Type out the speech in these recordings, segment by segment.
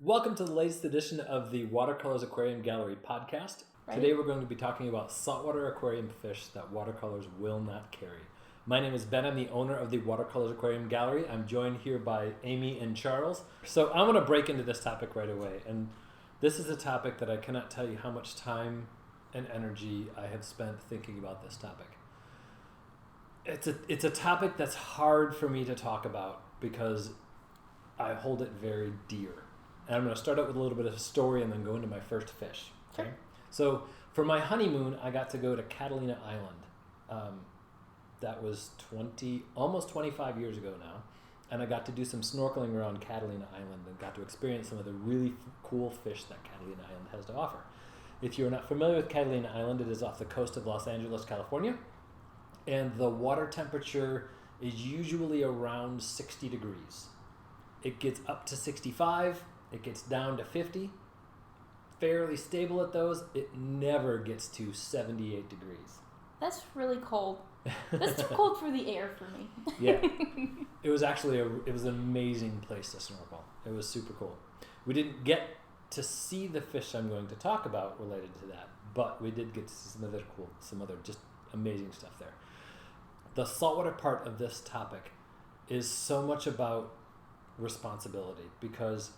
Welcome to the latest edition of the Watercolors Aquarium Gallery podcast. Right. Today we're going to be talking about saltwater aquarium fish that watercolors will not carry. My name is Ben. I'm the owner of the Watercolors Aquarium Gallery. I'm joined here by Amy and Charles. So I'm going to break into this topic right away. And this is a topic that I cannot tell you how much time and energy I have spent thinking about this topic. It's a topic that's hard for me to talk about because I hold it very dear. And I'm going to start out with a little bit of a story and then go into my first fish. Okay. Sure. So for my honeymoon, I got to go to Catalina Island. That was almost 25 years ago now. And I got to do some snorkeling around Catalina Island and got to experience some of the really cool fish that Catalina Island has to offer. If you're not familiar with Catalina Island, it is off the coast of Los Angeles, California. And the water temperature is usually around 60 degrees. It gets up to 65. It gets down to 50, fairly stable at those. It never gets to 78 degrees. That's really cold. That's too cold for the air for me. Yeah. It was actually it was an amazing place to snorkel. It was super cool. We didn't get to see the fish I'm going to talk about related to that, but we did get to see some other just amazing stuff there. The saltwater part of this topic is so much about responsibility, because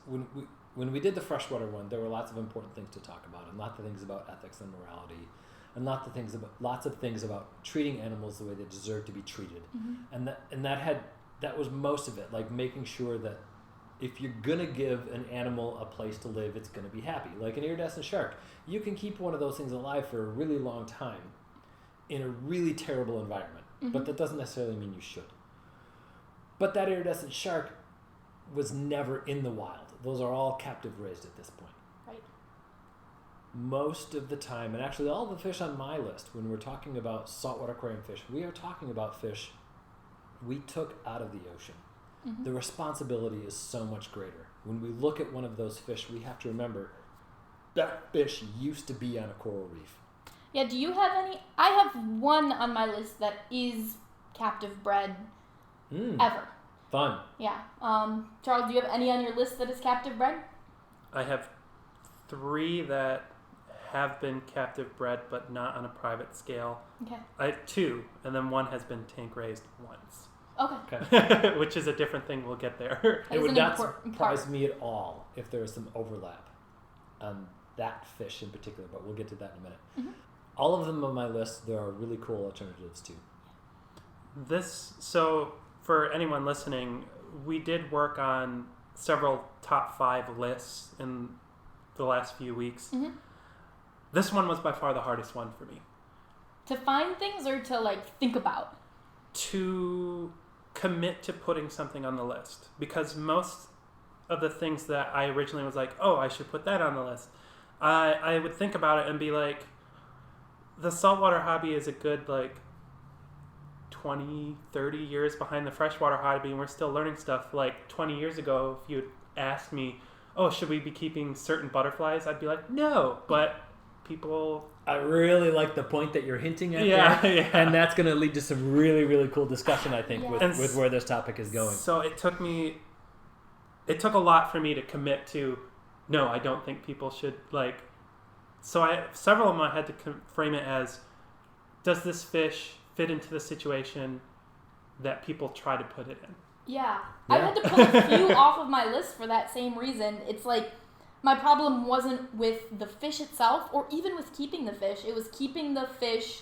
when we did the freshwater one, there were lots of important things to talk about, and lots of things about ethics and morality, and lots of things about treating animals the way they deserve to be treated. Mm-hmm. And that was most of it, like making sure that if you're gonna give an animal a place to live, it's gonna be happy. Like an iridescent shark, you can keep one of those things alive for a really long time in a really terrible environment, mm-hmm. but that doesn't necessarily mean you should. But that iridescent shark was never in the wild. Those are all captive raised at this point. Right. Most of the time, and actually all the fish on my list, when we're talking about saltwater aquarium fish, we are talking about fish we took out of the ocean. Mm-hmm. The responsibility is so much greater. When we look at one of those fish, we have to remember that fish used to be on a coral reef. Yeah, do you have any? I have one on my list that is captive bred ever. Fun. Yeah. Charles, do you have any on your list that is captive bred? I have 3 that have been captive bred, but not on a private scale. Okay. I have 2, and then 1 has been tank raised once. Okay. Which is a different thing. We'll get there. It would not surprise me at all if there was some overlap on that fish in particular, but we'll get to that in a minute. Mm-hmm. All of them on my list, there are really cool alternatives too. So for anyone listening, we did work on several top 5 lists in the last few weeks. Mm-hmm. This one was by far the hardest one for me. To find things or to think about? To commit to putting something on the list. Because most of the things that I originally was like, oh, I should put that on the list, I would think about it and be like, the saltwater hobby is a good 20, 30 years behind the freshwater hobby, and we're still learning stuff. 20 years ago, if you'd asked me, oh, should we be keeping certain butterflies? I'd be like, no, but people... I really like the point that you're hinting at there. Yeah. And that's going to lead to some really, really cool discussion, I think, yes. with where this topic is going. So it took a lot for me to commit to, no, I don't think people should, So several of them I had to frame it as, does this fish fit into the situation that people try to put it in? Yeah. I had to pull a few off of my list for that same reason. It's my problem wasn't with the fish itself or even with keeping the fish. It was keeping the fish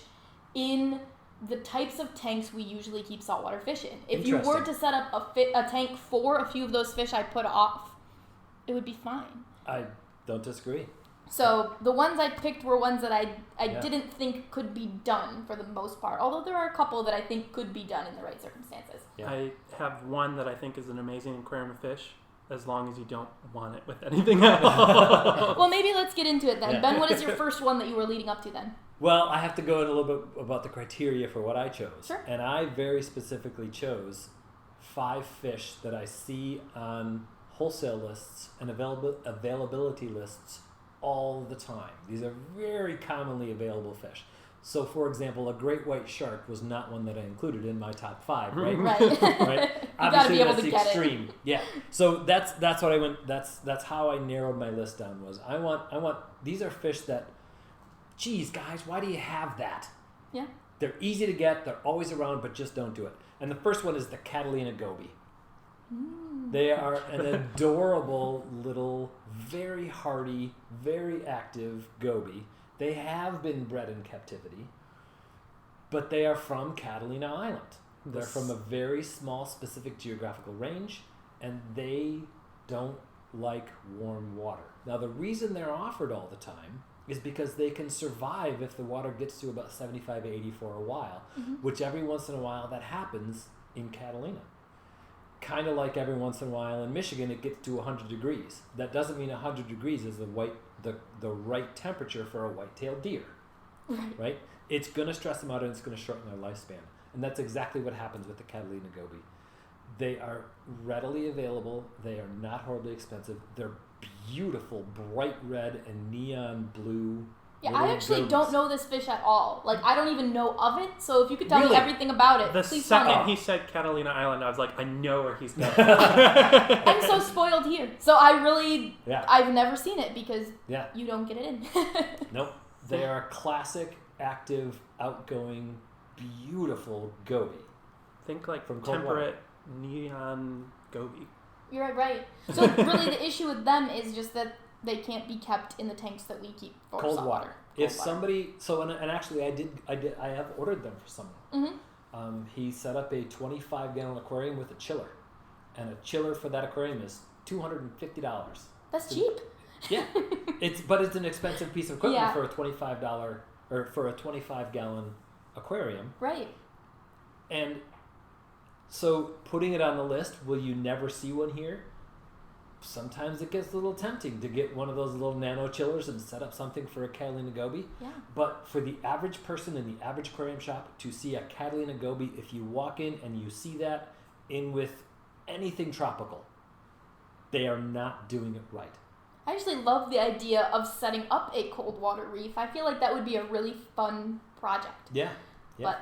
in the types of tanks we usually keep saltwater fish in. If you were to set up a tank for a few of those fish I put off, it would be fine. I don't disagree. So the ones I picked were ones that I didn't think could be done for the most part, although there are a couple that I think could be done in the right circumstances. Yeah. I have one that I think is an amazing aquarium of fish, as long as you don't want it with anything else. Well, maybe let's get into it then. Yeah. Ben, what is your first one that you were leading up to then? Well, I have to go in a little bit about the criteria for what I chose. Sure. And I very specifically chose 5 fish that I see on wholesale lists and availability lists all the time. These are very commonly available fish. So, for example, a great white shark was not one that I included in my top 5, right? Right. Right. You Obviously, gotta be able that's to the get extreme. Yeah. So that's what I went. That's how I narrowed my list down. Was I want these are fish that, geez, guys, why do you have that? Yeah. They're easy to get. They're always around, but just don't do it. And the first one is the Catalina goby. They are an adorable little, very hardy, very active goby. They have been bred in captivity, but they are from Catalina Island. They're from a very small, specific geographical range, and they don't like warm water. Now, the reason they're offered all the time is because they can survive if the water gets to about 75, 80 for a while, which every once in a while that happens in Catalina. Kind of like every once in a while in Michigan, it gets to 100 degrees. That doesn't mean 100 degrees is the right temperature for a white-tailed deer, right? It's going to stress them out and it's going to shorten their lifespan. And that's exactly what happens with the Catalina goby. They are readily available. They are not horribly expensive. They're beautiful, bright red and neon blue. Yeah, I actually don't know this fish at all. Like, I don't even know of it. So if you could tell me Really? everything about it, The please tell second me. he said Catalina Island, I was like, I know where he's going. I'm so spoiled here. So Yeah. I've never seen it because Yeah. you don't get it in. Nope. They are classic, active, outgoing, beautiful goby. Think like From cold temperate neon goby. You're right. So really the issue with them is just that they can't be kept in the tanks that we keep for Cold saltwater. water. If somebody, and actually I have ordered them for someone. He set up a 25-gallon aquarium with a chiller, and a chiller for that aquarium is $250. That's cheap. Yeah, but it's an expensive piece of equipment Yeah. for a $25 or for a 25-gallon aquarium. Right. And so putting it on the list, will you never see one here? Sometimes it gets a little tempting to get one of those little nano chillers and set up something for a Catalina goby. Yeah. But for the average person in the average aquarium shop to see a Catalina goby, if you walk in and you see that in with anything tropical, they are not doing it right. I actually love the idea of setting up a cold water reef. I feel like that would be a really fun project. Yeah. But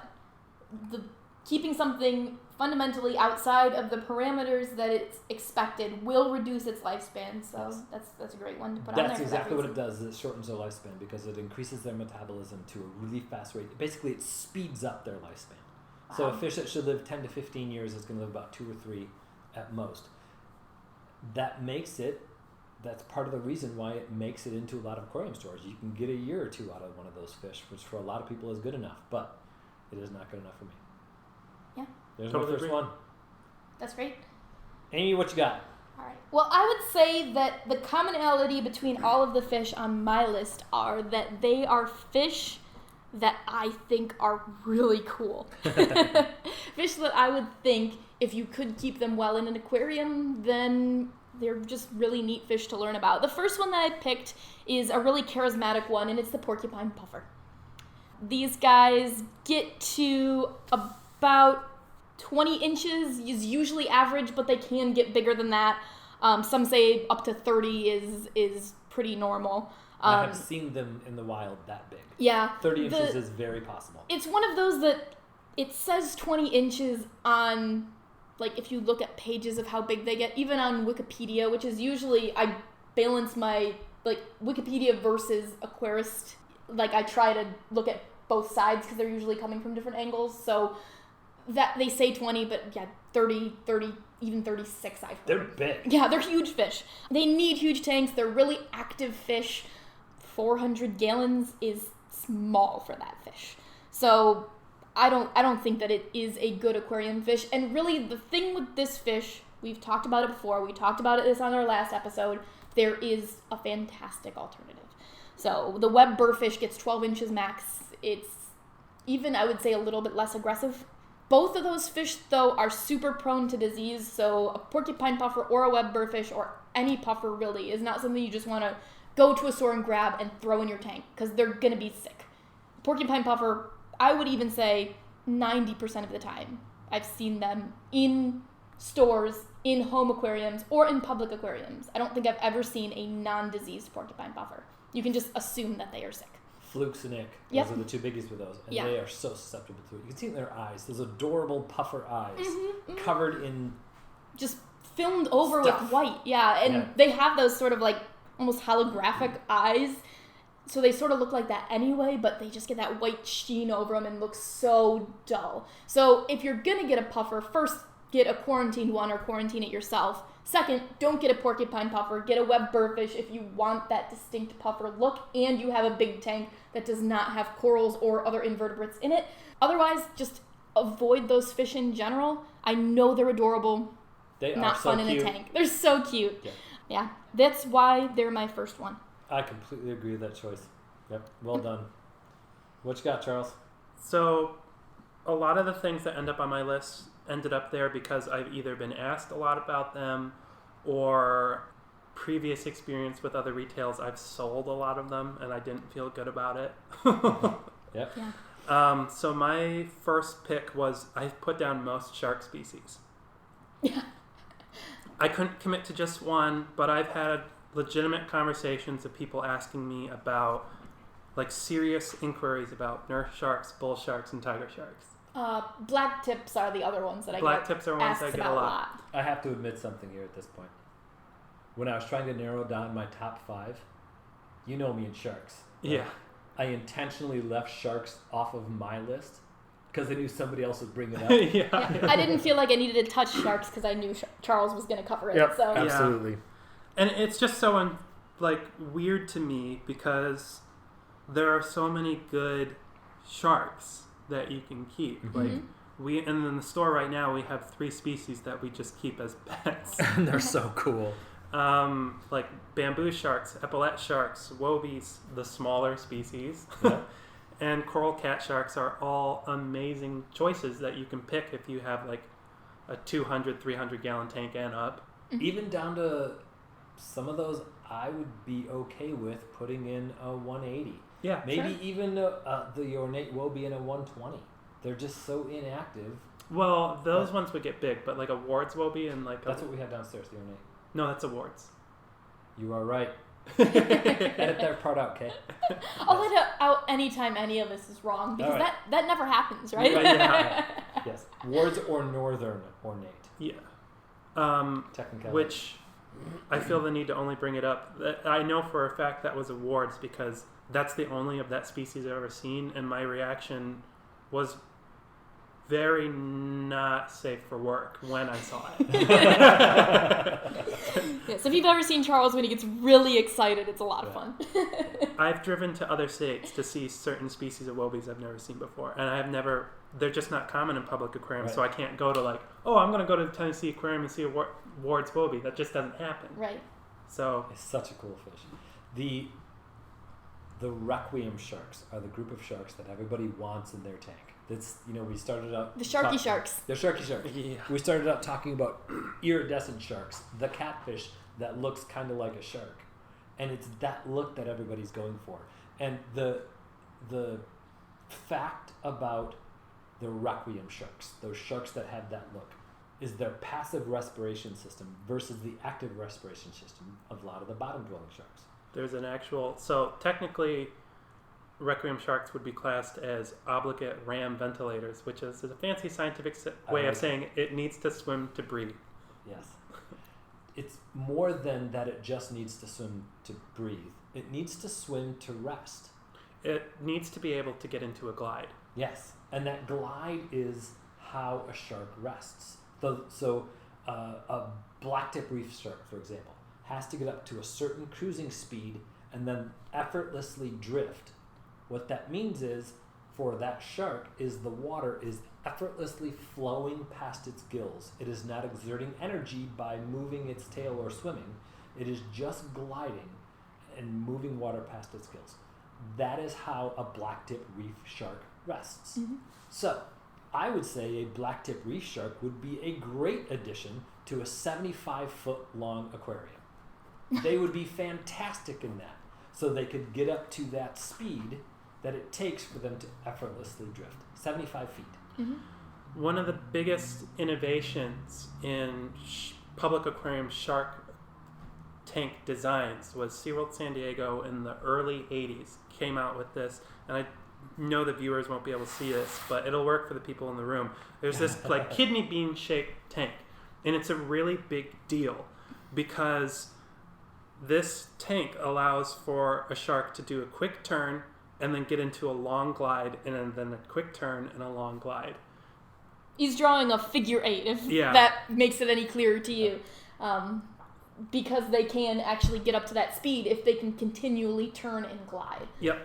keeping something fundamentally outside of the parameters that it's expected will reduce its lifespan. So that's a great one to put on there. That's exactly what it does. It shortens their lifespan because it increases their metabolism to a really fast rate. Basically, it speeds up their lifespan. Wow. So a fish that should live 10 to 15 years is going to live about 2 or 3 at most. That's part of the reason why it makes it into a lot of aquarium stores. You can get a year or 2 out of one of those fish, which for a lot of people is good enough, but it is not good enough for me. Yeah. There's Totally my first agree. one. That's great. Amy, what you got? All right. Well, I would say that the commonality between all of the fish on my list are that they are fish that I think are really cool. Fish that I would think if you could keep them well in an aquarium, then they're just really neat fish to learn about. The first one that I picked is a really charismatic one, and it's the porcupine puffer. These guys get to about 20 inches is usually average, but they can get bigger than that. Some say up to 30 is pretty normal. I have seen them in the wild that big. Yeah. 30 inches is very possible. It's one of those that it says 20 inches on, like, if you look at pages of how big they get, even on Wikipedia, which is usually, I balance my, like, Wikipedia versus Aquarist. Like, I try to look at both sides because they're usually coming from different angles. So that they say 20, but yeah, 30, even 36 I've heard. They're big. Yeah, they're huge fish. They need huge tanks. They're really active fish. 400 gallons is small for that fish. So I don't think that it is a good aquarium fish. And really the thing with this fish, we've talked about it before. We talked about this on our last episode. There is a fantastic alternative. So the web burrfish gets 12 inches max. It's even, I would say, a little bit less aggressive. Both of those fish, though, are super prone to disease. So a porcupine puffer or a web burrfish or any puffer really is not something you just want to go to a store and grab and throw in your tank because they're going to be sick. Porcupine puffer, I would even say 90% of the time I've seen them in stores, in home aquariums, or in public aquariums. I don't think I've ever seen a non-diseased porcupine puffer. You can just assume that they are sick. Flukes and ick. Yep. Those are the two biggies with those. And Yeah. they are so susceptible to it. You can see it in their eyes. Those adorable puffer eyes. Mm-hmm. Covered in... Just filmed over Stuff. with white. Yeah, and Yeah. they have those sort of like almost holographic eyes. So they sort of look like that anyway, but they just get that white sheen over them and look so dull. So if you're going to get a puffer, first get a quarantined one or quarantine it yourself. Second, don't get a porcupine puffer. Get a web burrfish if you want that distinct puffer look and you have a big tank that does not have corals or other invertebrates in it. Otherwise, just avoid those fish in general. I know they're adorable. They not are so fun cute. in a tank. They're so cute. Yeah. Yeah, that's why they're my first one. I completely agree with that choice. Yep, well done. What you got, Charles? So, a lot of the things that end up on my list ended up there because I've either been asked a lot about them or previous experience with other retails, I've sold a lot of them and I didn't feel good about it. Yep. Yeah. So my first pick was I put down most shark species. Yeah. I couldn't commit to just one, but I've had legitimate conversations of people asking me about, like, serious inquiries about nurse sharks, bull sharks, and tiger sharks. Blacktips are the other ones that I Blacktips are ones asked I get about a lot. I have to admit something here at this point. When I was trying to narrow down my top 5, you know me and sharks. Right? Yeah. I intentionally left sharks off of my list because I knew somebody else would bring it up. Yeah. I didn't feel like I needed to touch sharks because I knew Charles was going to cover it. Yep, So absolutely. And it's just so weird to me because there are so many good sharks that you can keep. Mm-hmm. Like and in the store right now we have 3 species that we just keep as pets. And they're so cool. Like bamboo sharks, epaulette sharks, wobies, the smaller species, Yeah. and coral cat sharks are all amazing choices that you can pick if you have like a 200, 300 gallon tank and up. Even down to some of those, I would be okay with putting in a 180. Yeah, Maybe sure. even the ornate woby in a 120. They're just so inactive. Well, those ones would get big, but like a Ward's woby and like That's what we have downstairs, the ornate. No, that's a Ward's. You are right. Edit that part out, okay? I'll let it out anytime any of this is wrong because All right. that never happens, right? Yeah. Yes. Wards or northern ornate. Yeah. Technically. Which I feel the need to only bring it up. I know for a fact that was a Ward's because that's the only of that species I've ever seen, and my reaction was very not safe for work when I saw it. Yeah, so if you've ever seen Charles when he gets really excited, it's a lot of fun. I've driven to other states to see certain species of wobies I've never seen before, and they're just not common in public aquariums, Right. so I can't go to like, oh, I'm going to go to the Tennessee Aquarium and see a Ward's wobie. That just doesn't happen. Right. So It's such a cool fish. The requiem sharks are the group of sharks that everybody wants in their tank. That's, we started out... The sharky sharks. The sharky sharks. yeah. We started out talking about iridescent sharks, the catfish that looks kind of like a shark. And it's that look that everybody's going for. And the fact about the requiem sharks, those sharks that have that look, is their passive respiration system versus the active respiration system of a lot of the bottom-dwelling sharks. There's an actual... So technically, requiem sharks would be classed as obligate ram ventilators, which is a fancy scientific way of saying it needs to swim to breathe. Yes. It's more than that it just needs to swim to breathe. It needs to swim to rest. It needs to be able to get into a glide. Yes. And that glide is how a shark rests. So a blacktip reef shark, for example, has to get up to a certain cruising speed and then effortlessly drift. What that means is, for that shark, is the water is effortlessly flowing past its gills. It is not exerting energy by moving its tail or swimming. It is just gliding and moving water past its gills. That is how a blacktip reef shark rests. Mm-hmm. So, I would say a blacktip reef shark would be a great addition to a 75-foot long aquarium. They would be fantastic in that. So they could get up to that speed that it takes for them to effortlessly drift. 75 feet. Mm-hmm. One of the biggest innovations in public aquarium shark tank designs was SeaWorld San Diego in the early 80s came out with this, and I know the viewers won't be able to see this, but it'll work for the people in the room. There's this like kidney bean shaped tank, and it's a really big deal because this tank allows for a shark to do a quick turn and then get into a long glide, and then a quick turn and a long glide. He's drawing a figure 8, if Yeah. that makes it any clearer to you. Because they can actually get up to that speed if they can continually turn and glide. Yep.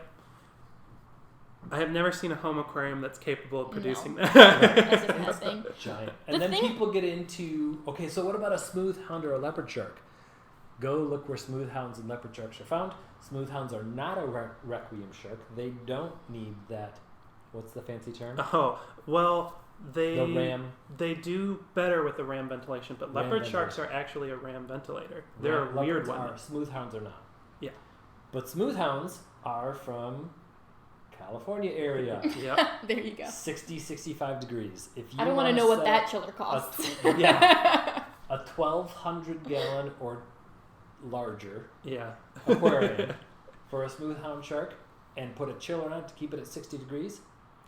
I have never seen a home aquarium that's capable of producing that. That's a nothing. Giant. And then people get into, okay, so what about a smoothhound or a leopard shark? Go look where smoothhounds and leopard sharks are found. Smoothhounds are not a requiem shark. They don't need that, what's the fancy term? Oh, well, The ram. They do better with the ram ventilation, but leopard ventilation. sharks are actually a ram ventilator. They're a weird one. Smoothhounds are not. Yeah. But smoothhounds are from California area. Yep. There you go. 60, 65 degrees. If you I don't want to know what that chiller costs. A 1,200 gallon or larger Yeah. aquarium for a smoothhound shark and put a chiller on it to keep it at 60 degrees,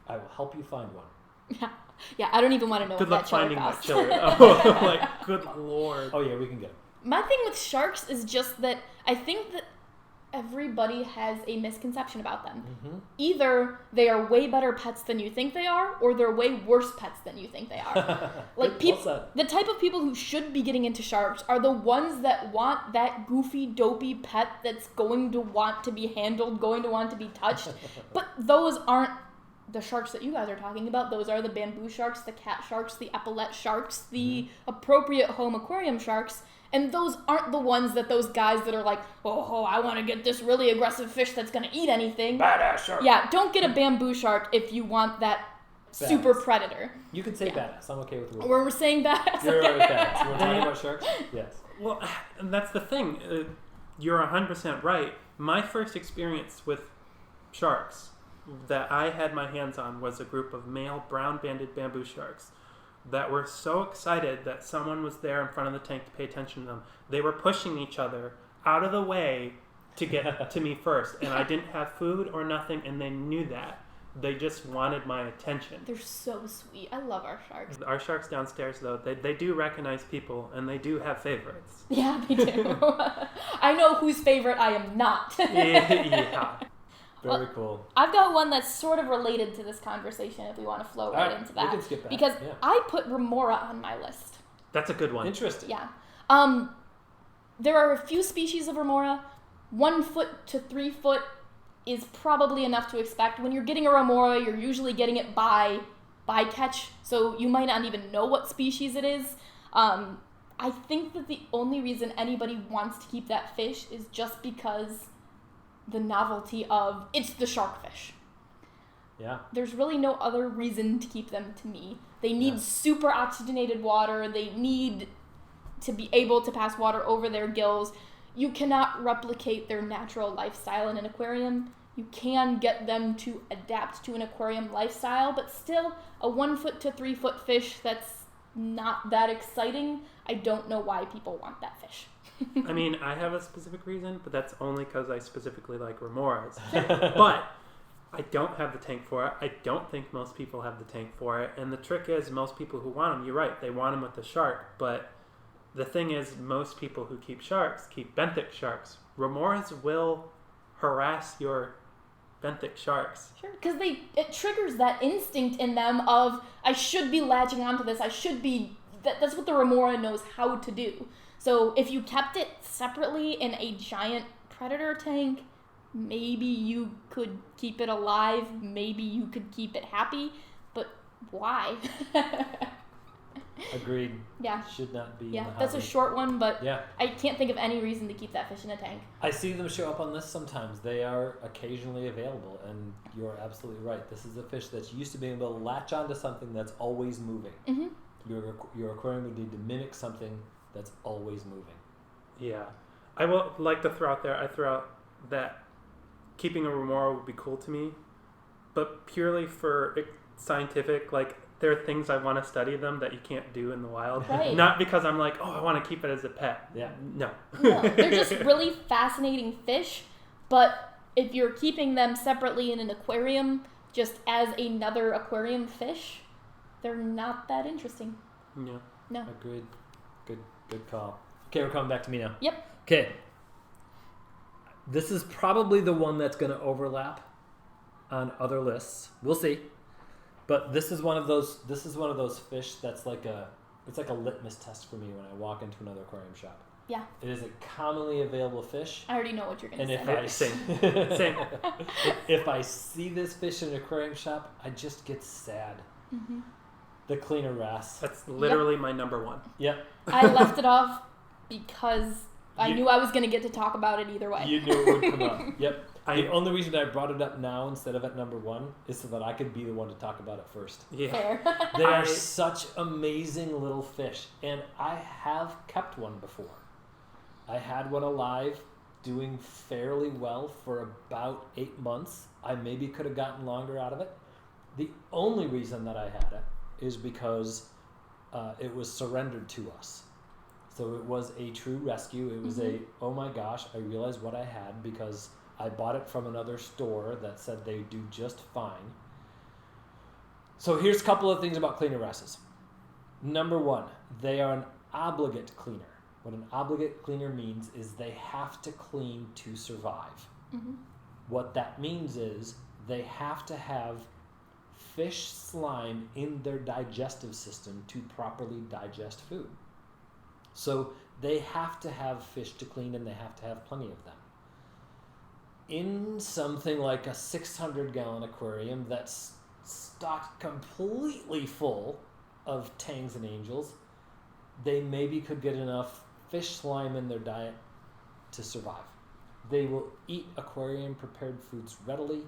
I will help you find one. Yeah, I don't even want to know Good what luck that chiller finding that costs. chiller. Oh, like, good lord. Oh, yeah, we can get it. My thing with sharks is just that I think that everybody has a misconception about them. Mm-hmm. Either they are way better pets than you think they are, or they're way worse pets than you think they are. Like the type of people who should be getting into sharks are the ones that want that goofy, dopey pet that's going to want to be handled, going to want to be touched. But those aren't the sharks that you guys are talking about. Those are the bamboo sharks, the cat sharks, the epaulette sharks, the appropriate home aquarium sharks. And those aren't the ones that those guys that are like, oh, I want to get this really aggressive fish that's going to eat anything. Badass shark. Yeah, don't get a bamboo shark if you want that super predator. You can say badass. I'm okay with the word. We're saying badass. You're all right with badass. You want to talk about sharks? Yes. Well, and that's the thing. You're 100% right. My first experience with sharks that I had my hands on was a group of male brown-banded bamboo sharks that were so excited that someone was there in front of the tank to pay attention to them. They were pushing each other out of the way to get to me first, and I didn't have food or nothing, and they knew that. They just wanted my attention. They're so sweet. I love our sharks. Our sharks downstairs, though, they do recognize people, and they do have favorites. Yeah, they do. I know whose favorite I am not. Yeah. Very cool. I've got one that's sort of related to this conversation if we want to flow right into that. We can skip that. Because I put Remora on my list. That's a good one. Interesting. Yeah. There are a few species of Remora. 1 foot to 3 foot is probably enough to expect. When you're getting a Remora, you're usually getting it by catch, so you might not even know what species it is. I think that the only reason anybody wants to keep that fish is just because the novelty of it's the sharkfish. Yeah. There's really no other reason to keep them to me. They need super oxygenated water. They need to be able to pass water over their gills. You cannot replicate their natural lifestyle in an aquarium. You can get them to adapt to an aquarium lifestyle, but still a 1 foot to 3 foot fish that's not that exciting. I don't know why people want that fish. I mean, I have a specific reason, but that's only because I specifically like Remoras. But I don't have the tank for it. I don't think most people have the tank for it. And the trick is, most people who want them, you're right, they want them with the shark. But the thing is, most people who keep sharks keep benthic sharks. Remoras will harass your benthic sharks. Sure, because it triggers that instinct in them of, I should be latching onto this. I should be... That's what the Remora knows how to do. So if you kept it separately in a giant predator tank, maybe you could keep it alive, maybe you could keep it happy, but why? Agreed. Yeah. Should not be. Yeah, in the that's a hobby. short one, but Yeah. I can't think of any reason to keep that fish in a tank. I see them show up on lists sometimes. They are occasionally available, and you're absolutely right. This is a fish that's used to being able to latch onto something that's always moving. Mm-hmm. Your aquarium would need to mimic something that's always moving. Yeah. I will like to throw out there, I throw out that keeping a Remora would be cool to me, but purely for scientific, like, there are things I want to study them that you can't do in the wild. Right. Not because I'm like, oh, I want to keep it as a pet. Yeah. No. No, they're just really fascinating fish, but if you're keeping them separately in an aquarium, just as another aquarium fish, they're not that interesting. Yeah. No. Agreed. Good call. Okay, we're coming back to me now. Yep. Okay. This is probably the one that's going to overlap on other lists. We'll see. But this is one of those fish that's it's like a litmus test for me when I walk into another aquarium shop. Yeah. It is a commonly available fish. I already know what you're going to And say. Same. if I see this fish in an aquarium shop, I just get sad. Mm-hmm. The cleaner wrasse. That's literally my number one. Yep. I left it off because I knew I was going to get to talk about it either way. You knew it would come up. Yep. The only reason I brought it up now instead of at number one is so that I could be the one to talk about it first. Yeah. Fair. They are such amazing little fish, and I have kept one before. I had one alive, doing fairly well for about 8 months. I maybe could have gotten longer out of it. The only reason that I had it is because it was surrendered to us. So it was a true rescue. It was oh my gosh, I realized what I had because I bought it from another store that said they do just fine. So here's a couple of things about cleaner wrasses. Number one, they are an obligate cleaner. What an obligate cleaner means is they have to clean to survive. Mm-hmm. What that means is they have to have fish slime in their digestive system to properly digest food. So they have to have fish to clean, and they have to have plenty of them. In something like a 600-gallon aquarium that's stocked completely full of tangs and angels, they maybe could get enough fish slime in their diet to survive. They will eat aquarium-prepared foods readily.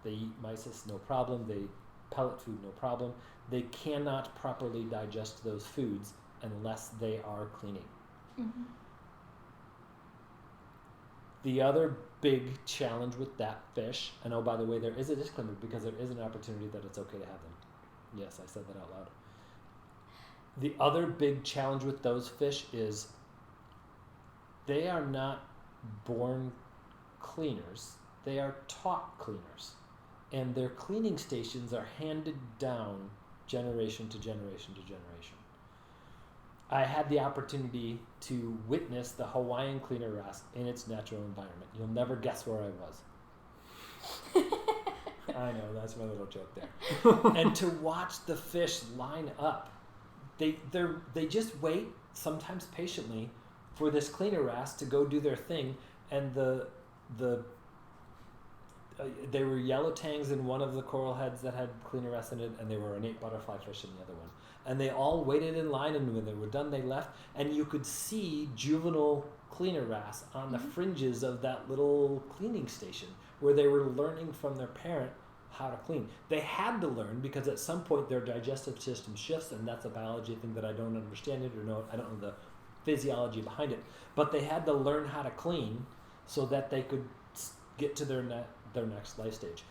They eat mysis, no problem. They pellet food, no problem. They cannot properly digest those foods unless they are cleaning. Mm-hmm. The other big challenge with that fish, and oh, by the way, there is a disclaimer because there is an opportunity that it's okay to have them. Yes, I said that out loud. The other big challenge with those fish is they are not born cleaners. They are taught cleaners. And their cleaning stations are handed down generation to generation to generation. I had the opportunity to witness the Hawaiian cleaner wrasse in its natural environment. You'll never guess where I was. I know, that's my little joke there. And to watch the fish line up, they just wait, sometimes patiently, for this cleaner wrasse to go do their thing, and there were yellow tangs in one of the coral heads that had cleaner wrasse in it, and there were ornate butterfly fish in the other one. And they all waited in line, and when they were done, they left. And you could see juvenile cleaner wrasse on the fringes of that little cleaning station where they were learning from their parent how to clean. They had to learn because at some point their digestive system shifts, and that's a biology thing that I don't understand it or know. I don't know the physiology behind it. But they had to learn how to clean so that they could get to their next life stage.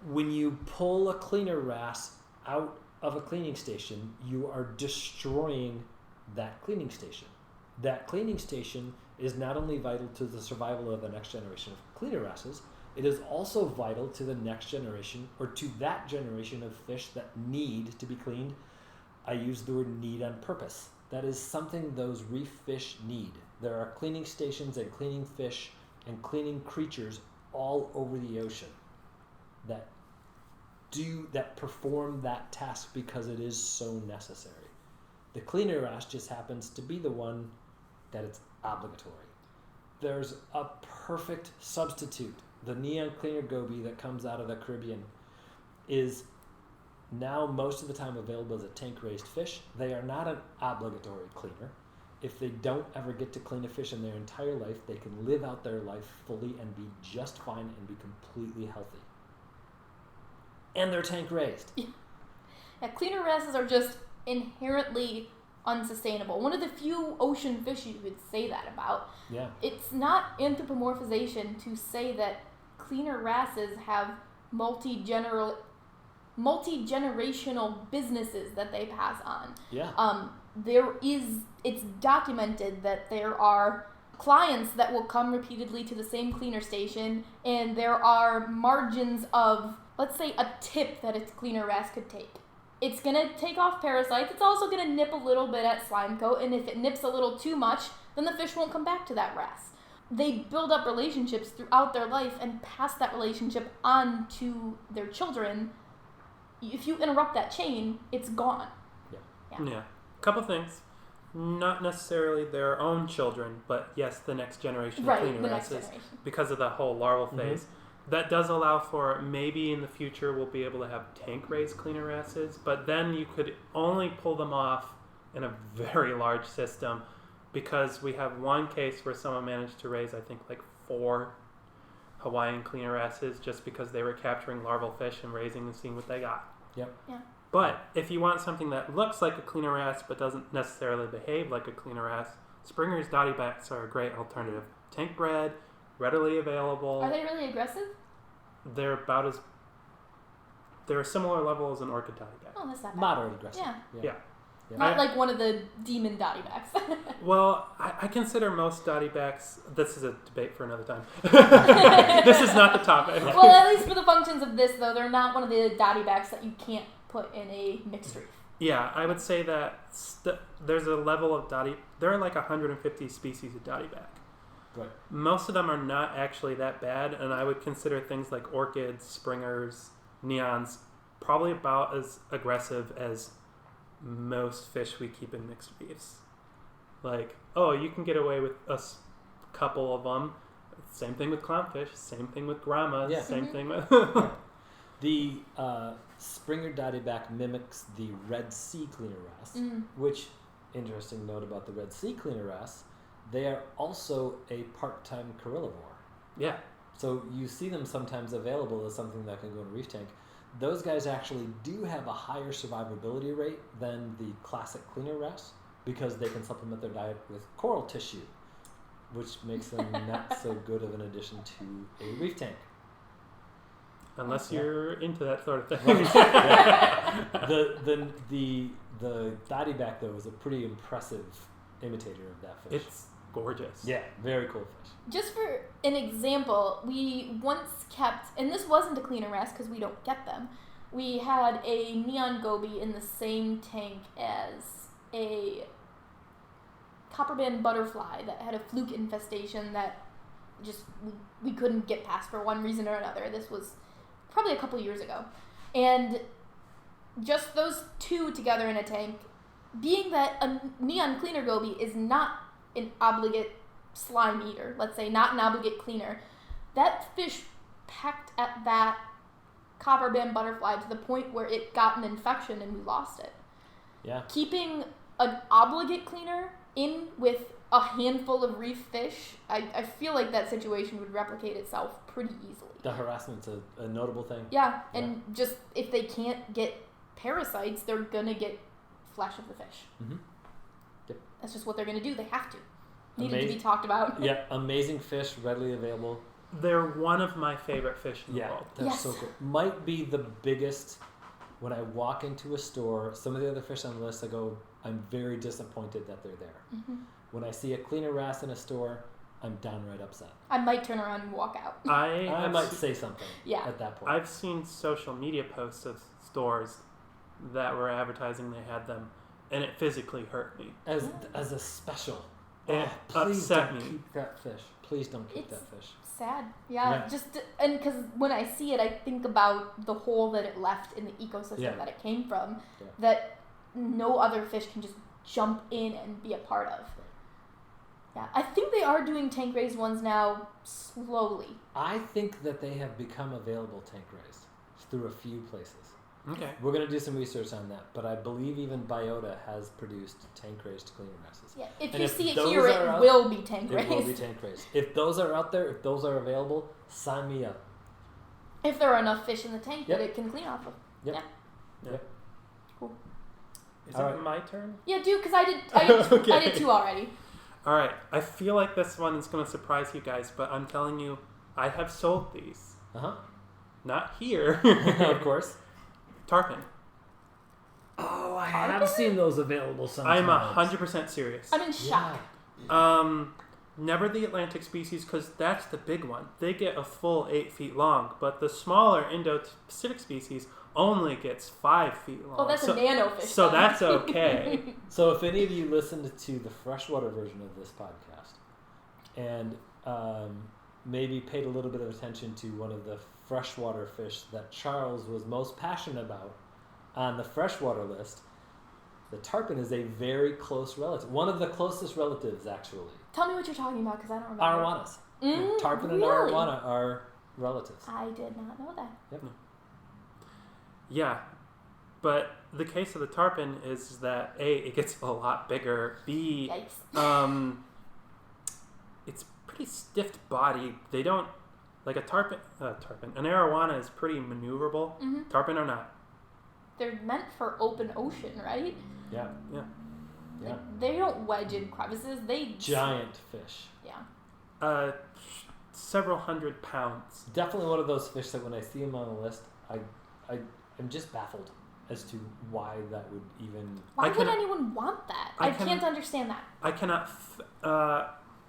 When you pull a cleaner wrasse out of a cleaning station, you are destroying that cleaning station. That cleaning station is not only vital to the survival of the next generation of cleaner wrasses, it is also vital to the next generation, or to that generation of fish that need to be cleaned. I use the word need on purpose. That is something those reef fish need. There are cleaning stations and cleaning fish and cleaning creatures all over the ocean that perform that task because it is so necessary. The cleaner wrasse just happens to be the one that it's obligatory. There's a perfect substitute. The neon cleaner goby that comes out of the Caribbean is now most of the time available as a tank-raised fish. They are not an obligatory cleaner. If they don't ever get to clean a fish in their entire life, they can live out their life fully and be just fine and be completely healthy. And they're tank raised. Yeah, cleaner wrasses are just inherently unsustainable. One of the few ocean fish you could say that about. Yeah. It's not anthropomorphization to say that cleaner wrasses have multi-generational multi-generational businesses that they pass on. Yeah. It's documented that there are clients that will come repeatedly to the same cleaner station, and there are margins of, let's say, a tip that its cleaner wrasse could take. It's going to take off parasites. It's also going to nip a little bit at slime coat, and if it nips a little too much, then the fish won't come back to that wrasse. They build up relationships throughout their life and pass that relationship on to their children. If you interrupt that chain, it's gone. Yeah. Couple things. Not necessarily their own children, but yes, the next generation of cleaner wrasses, because of the whole larval phase. That does allow for, maybe in the future we'll be able to have tank-raised cleaner wrasses, but then you could only pull them off in a very large system, because we have one case where someone managed to raise, I think, like 4 Hawaiian cleaner wrasses just because they were capturing larval fish and raising and seeing what they got. Yep. Yeah. But if you want something that looks like a cleaner wrasse but doesn't necessarily behave like a cleaner wrasse, Springer's dottybacks are a great alternative. Tank bred, readily available. Are they really aggressive? They're a similar level as an orchid dottybag. Oh, that's not bad. Moderate aggressive. Yeah. Not like one of the demon dottybacks. Well, I consider most dottybacks, this is a debate for another time. This is not the topic. Well, at least for the functions of this, though, they're not one of the dottybacks that you can't put in a mixed reef. Yeah, I would say that there's a level of there are like 150 species of dottyback. Right. Most of them are not actually that bad, and I would consider things like orchids, springers, neons probably about as aggressive as most fish we keep in mixed reefs. Like, oh, you can get away with a couple of them. Same thing with clownfish, same thing with grommas, same thing with... The Springer dottyback mimics the Red Sea cleaner wrasse, which, interesting note about the Red Sea cleaner wrasse, they are also a part-time corallivore. Yeah. So you see them sometimes available as something that can go in a reef tank. Those guys actually do have a higher survivability rate than the classic cleaner wrasse because they can supplement their diet with coral tissue, which makes them not so good of an addition to a reef tank. Unless you're into that sort of thing. The dottyback, though, is a pretty impressive imitator of that fish. It's gorgeous. Yeah, very cool fish. Just for an example, we once kept, and this wasn't a cleaner wrasse because we don't get them, we had a neon goby in the same tank as a copperband butterfly that had a fluke infestation that just we couldn't get past for one reason or another. This was probably a couple years ago. And just those two together in a tank, being that a neon cleaner goby is not an obligate slime eater, let's say, not an obligate cleaner, that fish pecked at that copperband butterfly to the point where it got an infection and we lost it. Yeah. Keeping an obligate cleaner in with a handful of reef fish, I feel like that situation would replicate itself pretty easily. The harassment's a notable thing. Yeah, and just if they can't get parasites, they're gonna get flesh of the fish. Mm-hmm. Yep. That's just what they're gonna do. They have to. Needed to be talked about. Yeah, amazing fish, readily available. They're one of my favorite fish in the world. They're so cool. Might be the biggest. When I walk into a store, some of the other fish on the list, I go, I'm very disappointed that they're there. Mm-hmm. When I see a cleaner wrasse in a store, I'm downright upset. I might turn around and walk out. I might say something at that point. I've seen social media posts of stores that were advertising they had them, and it physically hurt me. As a special. It please upset don't me. keep that fish. Please don't keep that fish. Sad. Yeah. Just and because when I see it, I think about the hole that it left in the ecosystem that it came from, that no other fish can just jump in and be a part of. Yeah, I think they are doing tank raised ones now slowly. I think that they have become available tank raised through a few places. Okay. We're going to do some research on that, but I believe even Biota has produced tank raised cleaner wrasses. Yeah, if you see it here, it will be tank raised. It will be tank raised. If those are out there, if those are available, sign me up. If there are enough fish in the tank that it can clean off of. Yep. Cool. Is it my turn? Yeah, do, because I did 2 already. All right. I feel like this one is going to surprise you guys, but I'm telling you, I have sold these. Uh-huh. Not here. Of course. Tarpon. Oh, I have seen those available sometimes. I'm 100% serious. I'm in shock. Never the Atlantic species, because that's the big one. They get a full 8 feet long, but the smaller Indo-Pacific species only gets 5 feet long. Oh, that's a nanofish. So that's okay. So if any of you listened to the freshwater version of this podcast and maybe paid a little bit of attention to one of the freshwater fish that Charles was most passionate about on the freshwater list, the tarpon is a very close relative. One of the closest relatives, actually. Tell me what you're talking about, because I don't remember. Arowanas. Tarpon and arowana are relatives. I did not know that. Yep. Yeah, but the case of the tarpon is that A, it gets a lot bigger. B, Yikes. It's pretty stiff-bodied. They don't like an arowana is pretty maneuverable. Mm-hmm. Tarpon are not. They're meant for open ocean, right? Yeah. Like, they don't wedge in crevices. They Giant fish. Yeah. Several hundred pounds. Definitely one of those fish that when I see them on the list, I'm just baffled as to why that would even... Why would anyone want that? I can't understand that. I cannot...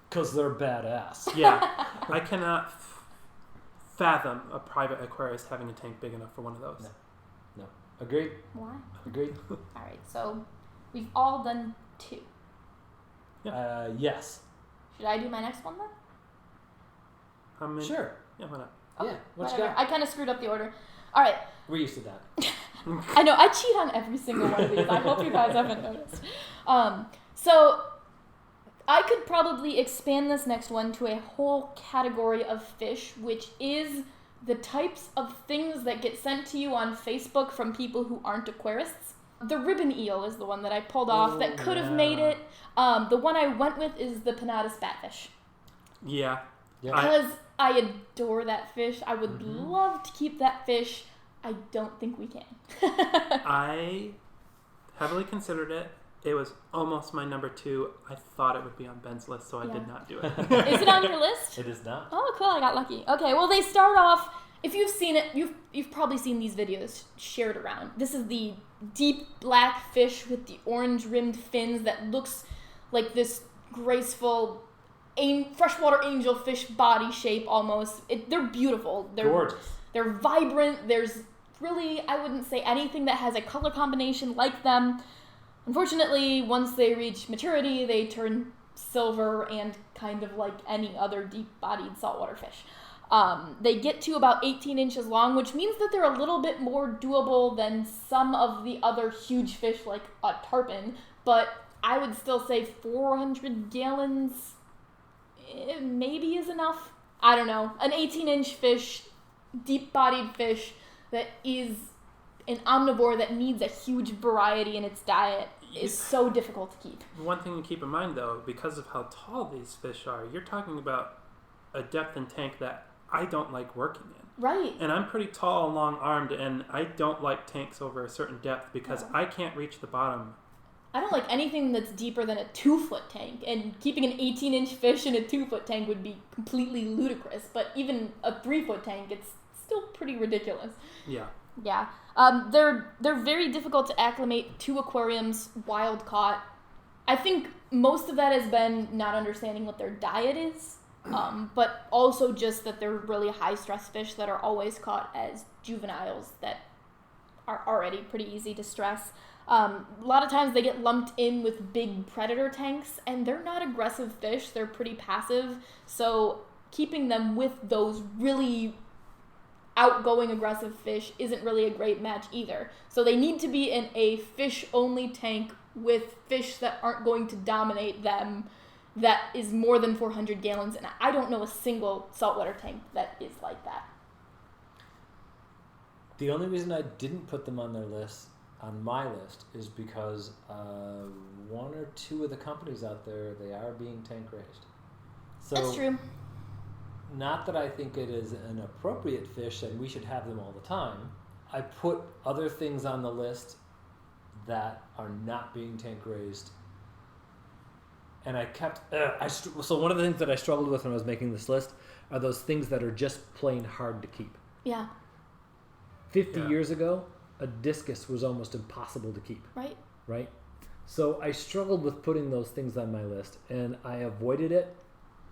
Because they're badass. Yeah. I cannot fathom a private aquarist having a tank big enough for one of those. No. Agreed. Why? Agreed. All right, so we've all done 2. Yes. Should I do my next one then? How many? Sure. Yeah, why not? Yeah. What you Whatever. got? I kind of screwed up the order. All right. We're used to that. I know, I cheat on every single one of these. I hope you guys haven't noticed. So I could probably expand this next one to a whole category of fish, which is the types of things that get sent to you on Facebook from people who aren't aquarists. The ribbon eel is the one that I pulled off that could have made it. The one I went with is the Pinnatus batfish. Yeah. Because I adore that fish. I would love to keep that fish. I don't think we can. I heavily considered it. It was almost my number 2. I thought it would be on Ben's list, so I did not do it. Is it on your list? It is not. Oh, cool. I got lucky. Okay, well, they start off... If you've seen it, you've probably seen these videos shared around. This is the deep black fish with the orange-rimmed fins that looks like this graceful freshwater angelfish body shape almost. They're beautiful. They're gorgeous. They're vibrant. There's really, I wouldn't say anything that has a color combination like them. Unfortunately, once they reach maturity, they turn silver and kind of like any other deep-bodied saltwater fish. They get to about 18 inches long, which means that they're a little bit more doable than some of the other huge fish like a tarpon, but I would still say 400 gallons maybe is enough. I don't know. An 18-inch fish, deep-bodied fish that is an omnivore that needs a huge variety in its diet is so difficult to keep. One thing to keep in mind, though, because of how tall these fish are, you're talking about a depth in tank that I don't like working in. Right. And I'm pretty tall and long-armed, and I don't like tanks over a certain depth because I can't reach the bottom. I don't like anything that's deeper than a 2-foot tank, and keeping an 18-inch fish in a 2-foot tank would be completely ludicrous, but even a 3-foot tank, it's still pretty ridiculous. Yeah. Yeah. They're very difficult to acclimate to aquariums, wild caught. I think most of that has been not understanding what their diet is, but also just that they're really high-stress fish that are always caught as juveniles that are already pretty easy to stress. A lot of times they get lumped in with big predator tanks, and they're not aggressive fish. They're pretty passive, so keeping them with those really outgoing aggressive fish isn't really a great match either. So they need to be in a fish-only tank with fish that aren't going to dominate them that is more than 400 gallons, and I don't know a single saltwater tank that is like that. The only reason I didn't put them on my list, is because one or two of the companies out there, they are being tank raised. So, that's true. Not that I think it is an appropriate fish and we should have them all the time. I put other things on the list that are not being tank raised. And I kept... so one of the things that I struggled with when I was making this list are those things that are just plain hard to keep. Yeah. 50 years ago, a discus was almost impossible to keep. Right. So I struggled with putting those things on my list, and I avoided it,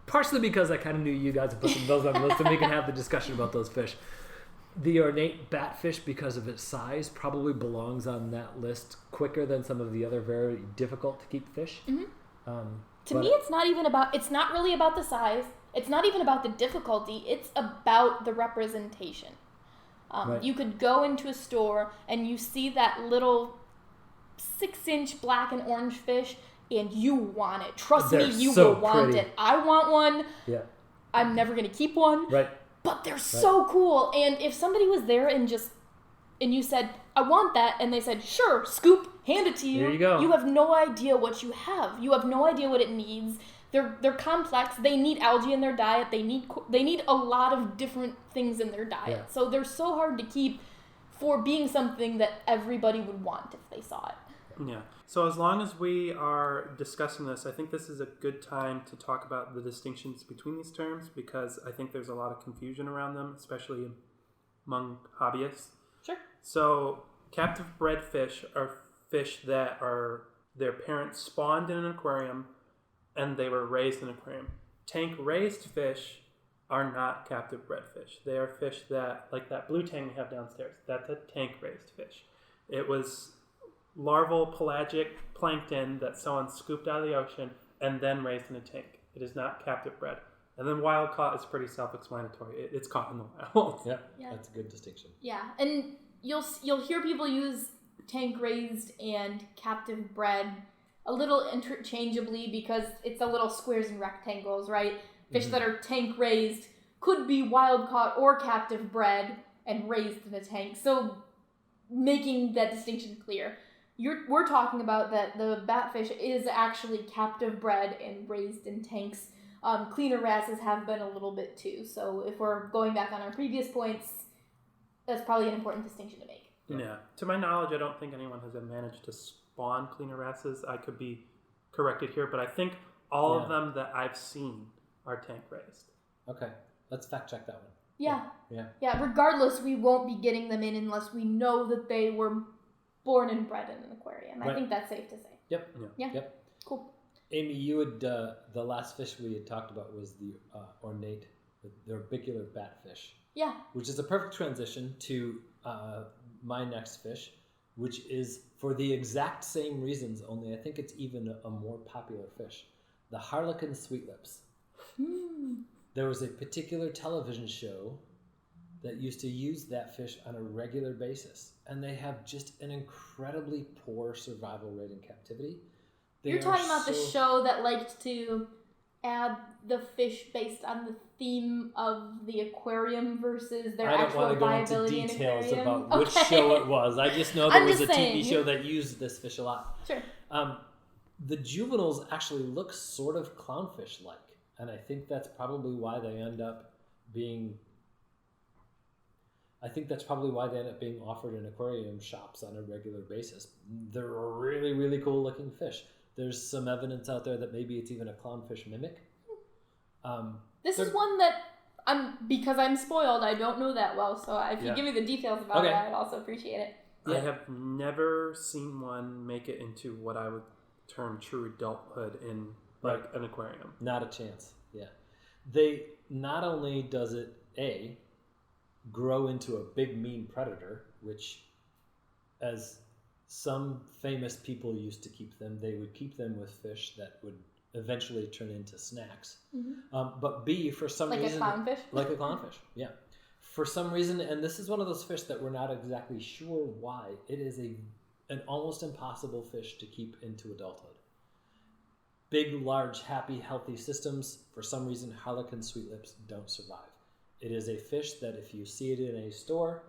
partially because I kind of knew you guys would put those on the list, and we can have the discussion about those fish. The ornate batfish, because of its size, probably belongs on that list quicker than some of the other very difficult to keep fish. To me, it's not really about the size. It's not even about the difficulty. It's about the representation. Right. You could go into a store and you see that little 6-inch black and orange fish, and you want it. Trust me, you will want it. I want one. Yeah. I'm never going to keep one. Right. But they're so cool. And if somebody was there and you said, I want that, and they said, sure, scoop, hand it to you. There you go. You have no idea what you have. You have no idea what it needs. They're complex. They need algae in their diet. They need a lot of different things in their diet. Yeah. So they're so hard to keep for being something that everybody would want if they saw it. Yeah. So as long as we are discussing this, I think this is a good time to talk about the distinctions between these terms, because I think there's a lot of confusion around them, especially among hobbyists. Sure. So captive bred fish are fish that are their parents spawned in an aquarium and they were raised in an aquarium. Tank raised fish are not captive bred fish. They are fish that, like that blue tang we have downstairs, that's a tank raised fish. It was larval pelagic plankton that someone scooped out of the ocean and then raised in a tank. It is not captive bred. And then wild caught is pretty self-explanatory. It's caught in the wild. Yeah, that's a good distinction. Yeah, and you'll hear people use tank raised and captive bred a little interchangeably because it's a little squares and rectangles, right? Fish that are tank raised could be wild caught or captive bred and raised in a tank. So making that distinction clear. We're talking about that the batfish is actually captive bred and raised in tanks. Cleaner wrasses have been a little bit too. So if we're going back on our previous points, that's probably an important distinction to make. Yeah. To my knowledge, I don't think anyone has managed to spawn cleaner wrasses. I could be corrected here, but I think all of them that I've seen are tank raised. Okay. Let's fact check that one. Yeah. Regardless, we won't be getting them in unless we know that they were born and bred in an aquarium. I think that's safe to say. Yep. Yeah. Yep. Cool. Amy, you had the last fish we had talked about was the ornate, the orbicular batfish. Yeah. Which is a perfect transition to my next fish, which is for the exact same reasons, only I think it's even a more popular fish. The harlequin sweetlips. There was a particular television show that used to use that fish on a regular basis, and they have just an incredibly poor survival rate in captivity. You're talking about the show that liked to add the fish based on the theme of the aquarium versus their actual viability in aquarium. I don't want to go into details about which show it was. I just know there was a TV show that used this fish a lot. Sure. The juveniles actually look sort of clownfish-like, and I think that's probably why they end up being offered in aquarium shops on a regular basis. They're a really, really cool looking fish. There's some evidence out there that maybe it's even a clownfish mimic. This is one that because I'm spoiled, I don't know that well. So if you give me the details about it, I'd also appreciate it. I have never seen one make it into what I would term true adulthood in an aquarium. Not a chance. Yeah. They not only does it grow into a big mean predator, which as some famous people used to keep them, they would keep them with fish that would eventually turn into snacks. But B, for some reason... Like a clownfish, yeah. For some reason, and this is one of those fish that we're not exactly sure why, it is an almost impossible fish to keep into adulthood. Big, large, happy, healthy systems, for some reason, harlequin sweetlips don't survive. It is a fish that if you see it in a store,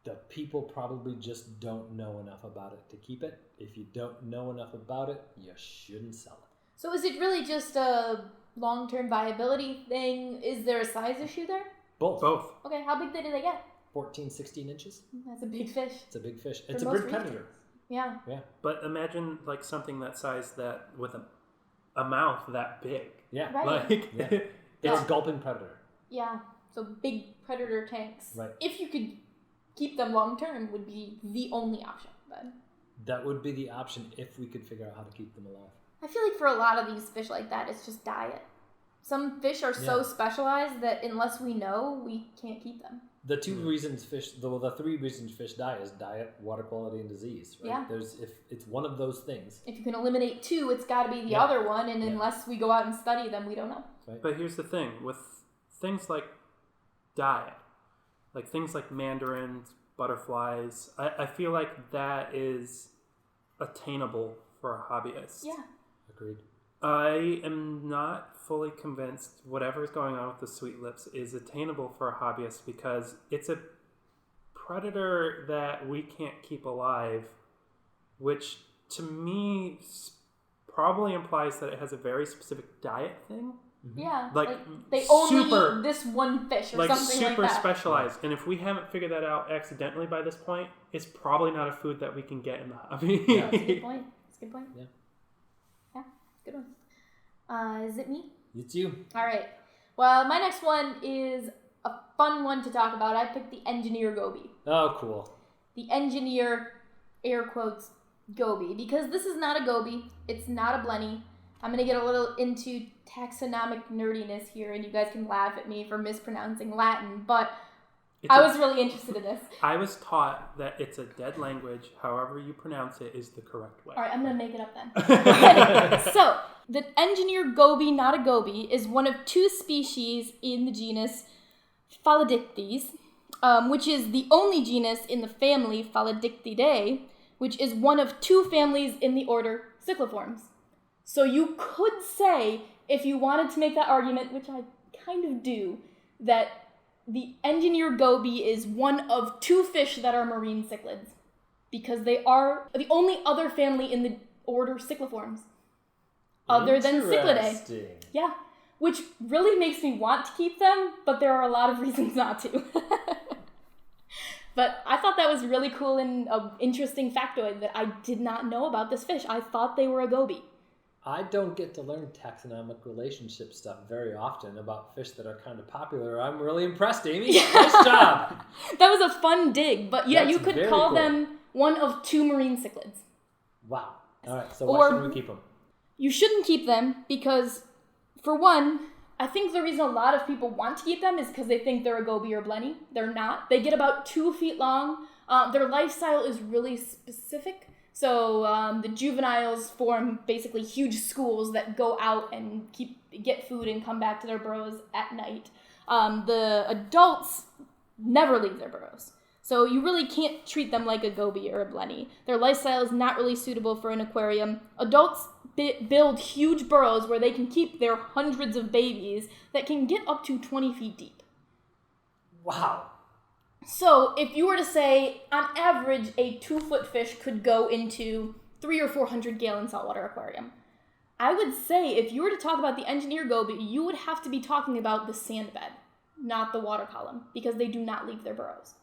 the people probably just don't know enough about it to keep it. If you don't know enough about it, you shouldn't sell it. So is it really just a long-term viability thing? Is there a size issue there? Both. Okay, how big do they get? 14, 16 inches. That's a big fish. It's a big fish. It's a big predator. Yeah. But imagine like something that size that with a mouth that big. Yeah. Right. It's a gulping predator. Yeah. So big predator tanks. Right. If you could keep them long term would be the only option then. That would be the option if we could figure out how to keep them alive. I feel like for a lot of these fish like that, it's just diet. Some fish are so specialized that unless we know, we can't keep them. The three reasons fish die is diet, water quality, and disease. Right? Yeah. If it's one of those things. If you can eliminate two, it's got to be the other one, and unless we go out and study them, we don't know. Right. But here's the thing with things like diet, like things like mandarins, butterflies. I feel like that is attainable for a hobbyist. Yeah. Agreed. I am not fully convinced whatever's going on with the sweet lips is attainable for a hobbyist because it's a predator that we can't keep alive, which to me probably implies that it has a very specific diet thing. Mm-hmm. Yeah, like they only eat this one fish or something like that. Super specialized. And if we haven't figured that out accidentally by this point, it's probably not a food that we can get in the hobby. Yeah, that's a good point. That's a good point. Yeah. Yeah, good one. Is it me? It's you. All right. Well, my next one is a fun one to talk about. I picked the engineer goby. Oh, cool. The engineer, air quotes, goby. Because this is not a goby. It's not a blenny. I'm going to get a little into taxonomic nerdiness here, and you guys can laugh at me for mispronouncing Latin, but I was really interested in this. I was taught that it's a dead language. However you pronounce it is the correct way. All right, I'm going to make it up then. So, the engineer goby, not a goby, is one of two species in the genus Phalidictes, which is the only genus in the family Phalidictidae, which is one of two families in the order Cycliformes. So you could say, if you wanted to make that argument, which I kind of do, that the engineer goby is one of two fish that are marine cichlids, because they are the only other family in the order Cycliformes, other than Cichlidae. Yeah, which really makes me want to keep them, but there are a lot of reasons not to. But I thought that was really cool and an interesting factoid that I did not know about this fish. I thought they were a goby. I don't get to learn taxonomic relationship stuff very often about fish that are kind of popular. I'm really impressed, Amy. Nice job. That was a fun dig, but yeah, That's you could call them one of two marine cichlids. Wow. All right, so why shouldn't we keep them? You shouldn't keep them because, for one, I think the reason a lot of people want to keep them is because they think they're a goby or blenny. They're not. They get about 2 feet long. Their lifestyle is really specific. So the juveniles form basically huge schools that go out and get food and come back to their burrows at night. The adults never leave their burrows. So you really can't treat them like a goby or a blenny. Their lifestyle is not really suitable for an aquarium. Adults build huge burrows where they can keep their hundreds of babies that can get up to 20 feet deep. Wow. So if you were to say, on average, a 2-foot fish could go into 300 or 400 gallon saltwater aquarium. I would say if you were to talk about the engineer goby, you would have to be talking about the sand bed, not the water column, because they do not leave their burrows.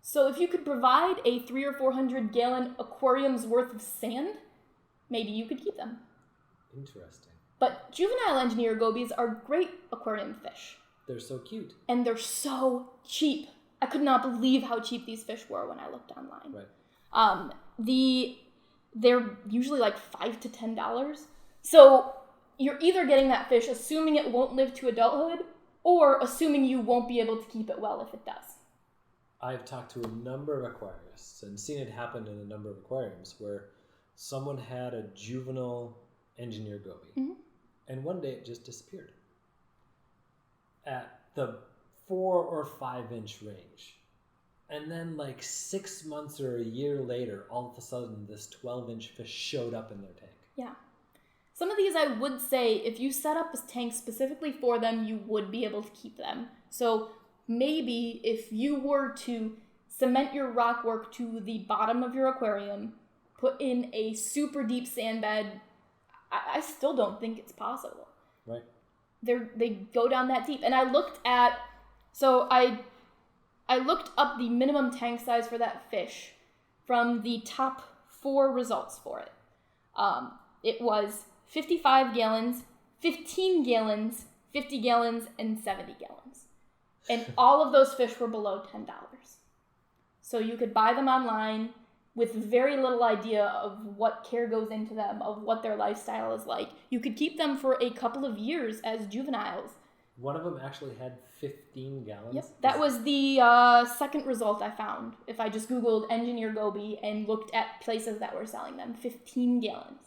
So if you could provide a 300 or 400 gallon aquarium's worth of sand, maybe you could keep them. Interesting. But juvenile engineer gobies are great aquarium fish. They're so cute. And they're so cheap. I could not believe how cheap these fish were when I looked online. Right. They're usually like $5 to $10. So you're either getting that fish assuming it won't live to adulthood, or assuming you won't be able to keep it well if it does. I've talked to a number of aquarists and seen it happen in a number of aquariums where someone had a juvenile engineer goby, mm-hmm. and one day it just disappeared. At the 4 or 5 inch range. And then like 6 months or a year later, all of a sudden this 12-inch fish showed up in their tank. Yeah. Some of these I would say, if you set up a tank specifically for them, you would be able to keep them. So maybe if you were to cement your rock work to the bottom of your aquarium, put in a super deep sand bed, I still don't think it's possible. Right. They go down that deep. And I looked at, so I looked up the minimum tank size for that fish from the top 4 results for it. It was 55 gallons, 15 gallons, 50 gallons, and 70 gallons. And all of those fish were below $10. So you could buy them online with very little idea of what care goes into them, of what their lifestyle is like. You could keep them for a couple of years as juveniles. One of them actually had 15 gallons. Yep, that was the second result I found. If I just Googled engineer goby and looked at places that were selling them, 15 gallons.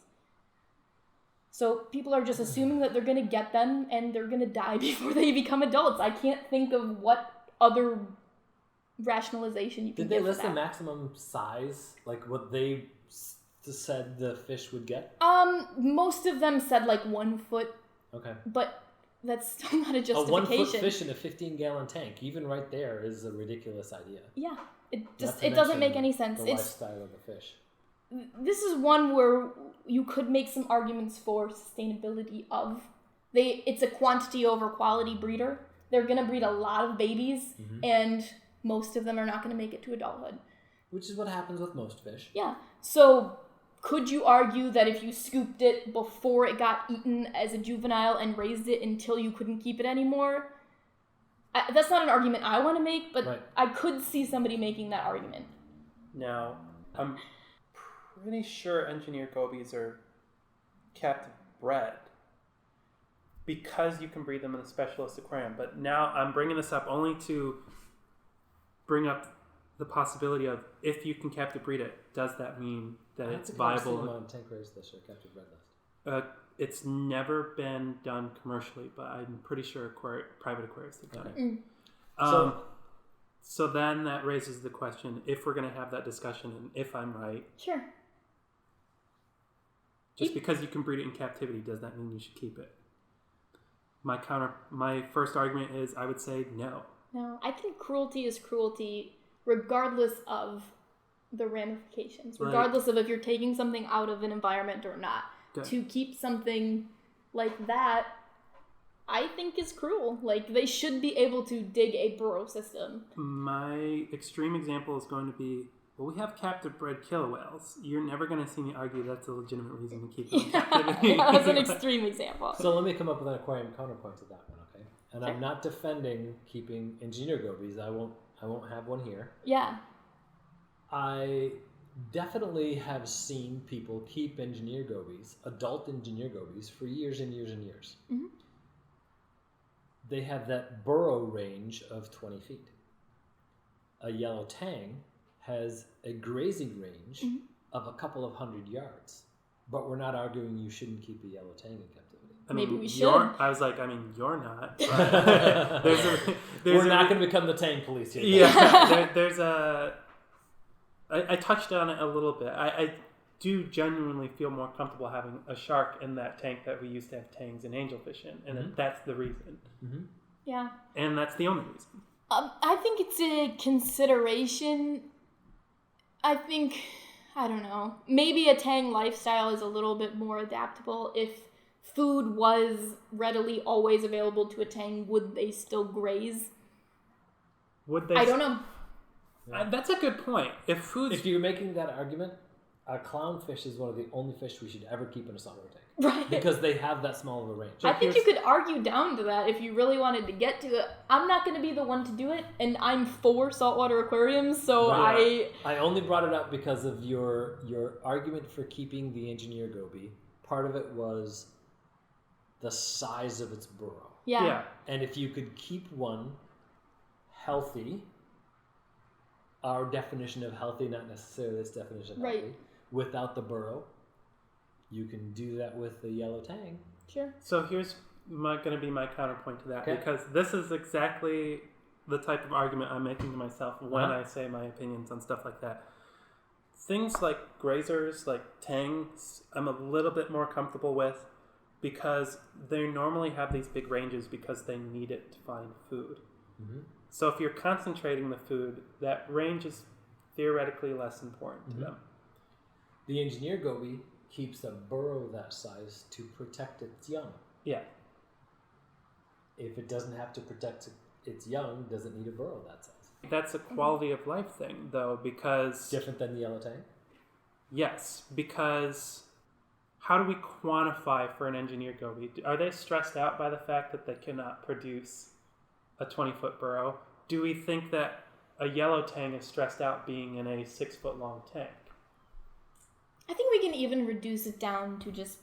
So people are just assuming that they're going to get them and they're going to die before they become adults. I can't think of what other rationalization you can Did they give list for the that. maximum size, like what they said the fish would get? Most of them said like 1 foot, Okay. but that's still not a A justification. 1 foot fish in a 15-gallon tank, even right there, is a ridiculous idea. Yeah, it Not to doesn't make mention any sense. The lifestyle of the fish. This is one where you could make some arguments for sustainability of. It's a quantity over quality breeder. They're going to breed a lot of babies, and most of them are not going to make it to adulthood. Which is what happens with most fish. Yeah. So could you argue that if you scooped it before it got eaten as a juvenile and raised it until you couldn't keep it anymore? That's not an argument I want to make, but Right. I could see somebody making that argument. Now, I'm pretty sure engineer gobies are captive bred because you can breed them in a specialist aquarium. But now I'm bringing this up only to bring up the possibility of if you can captive breed it, does that mean that it's viable? I've seen on tank raised this or captive bred list. It's never been done commercially, but I'm pretty sure private aquariums have done it. So then that raises the question, if we're going to have that discussion, and if I'm right, Sure. just because you can breed it in captivity, does that mean you should keep it? My first argument is I would say no. No, I think cruelty is cruelty regardless of the ramifications, regardless of if you're taking something out of an environment or not. Good. To keep something like that, I think is cruel. Like, they should be able to dig a burrow system. My extreme example is going to be, well, we have captive bred killer whales. You're never going to see me argue that's a legitimate reason to keep them in captivity. That was an extreme example. So let me come up with an aquarium counterpoint to that one, okay? And Sure. I'm not defending keeping engineer gobies. I won't have one here. Yeah. I definitely have seen people keep engineer gobies, adult engineer gobies, for years and years and years. Mm-hmm. They have that burrow range of 20 feet. A yellow tang has a grazing range of a couple of 100 yards. But we're not arguing you shouldn't keep a yellow tang in captivity. Maybe we should. I was like, you're not. We're not going to become the tang police here. Yeah, I touched on it a little bit. I do genuinely feel more comfortable having a shark in that tank that we used to have tangs and angelfish in, and that's the reason. Mm-hmm. Yeah. And that's the only reason. I think it's a consideration. I don't know. Maybe a tang lifestyle is a little bit more adaptable. If food was readily always available to a tang, would they still graze? Would they? I don't know. That's a good point. If you're making that argument, a clownfish is one of the only fish we should ever keep in a saltwater tank. Right. Because they have that small of a range. I think you could argue down to that if you really wanted to get to it. I'm not going to be the one to do it, and I'm for saltwater aquariums, so I only brought it up because of your argument for keeping the engineer goby. Part of it was the size of its burrow. Yeah. And if you could keep one healthy, our definition of healthy, not necessarily this definition of healthy, without the burrow, you can do that with the yellow tang. Sure. So here's going to be my counterpoint to that, because this is exactly the type of argument I'm making to myself when I say my opinions on stuff like that. Things like grazers, like tangs, I'm a little bit more comfortable with because they normally have these big ranges because they need it to find food. Mm-hmm. So if you're concentrating the food, that range is theoretically less important to them. The engineer goby keeps a burrow that size to protect its young. Yeah. If it doesn't have to protect its young, does it need a burrow that size? That's a quality of life thing, though, because... Different than the yellow tang? Yes, because how do we quantify for an engineer goby? Are they stressed out by the fact that they cannot produce a 20-foot burrow? Do we think that a yellow tang is stressed out being in a 6 foot long tank. I think we can even reduce it down to just